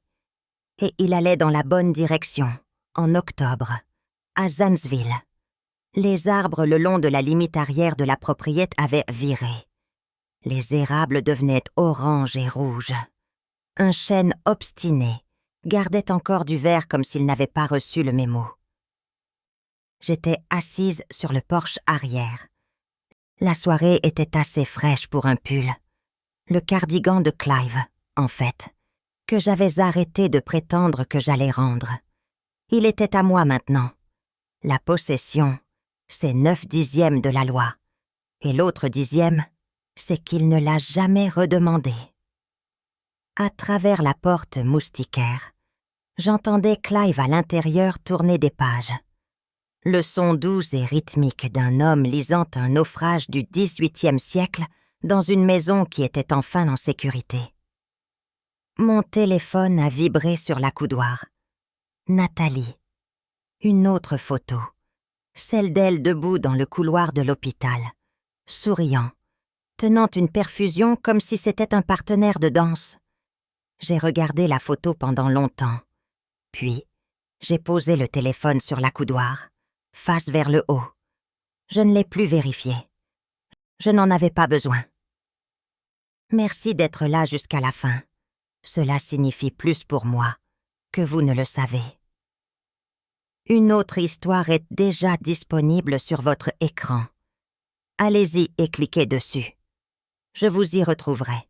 Et il allait dans la bonne direction, en octobre, à Zanesville. Les arbres le long de la limite arrière de la propriété avaient viré. Les érables devenaient oranges et rouges. Un chêne obstiné gardait encore du vert comme s'il n'avait pas reçu le mémo. J'étais assise sur le porche arrière. La soirée était assez fraîche pour un pull. Le cardigan de Clive, en fait, que j'avais arrêté de prétendre que j'allais rendre. Il était à moi maintenant. La possession, c'est 9/10 de la loi. Et l'autre 10e, c'est qu'il ne l'a jamais redemandé. À travers la porte moustiquaire, j'entendais Clive à l'intérieur tourner des pages. Le son doux et rythmique d'un homme lisant un naufrage du XVIIIe siècle dans une maison qui était enfin en sécurité. Mon téléphone a vibré sur l'accoudoir. Nathalie. Une autre photo. Celle d'elle debout dans le couloir de l'hôpital, souriant, tenant une perfusion comme si c'était un partenaire de danse. J'ai regardé la photo pendant longtemps. Puis, j'ai posé le téléphone sur l'accoudoir, face vers le haut. Je ne l'ai plus vérifié. Je n'en avais pas besoin. Merci d'être là jusqu'à la fin. Cela signifie plus pour moi que vous ne le savez. Une autre histoire est déjà disponible sur votre écran. Allez-y et cliquez dessus. Je vous y retrouverai.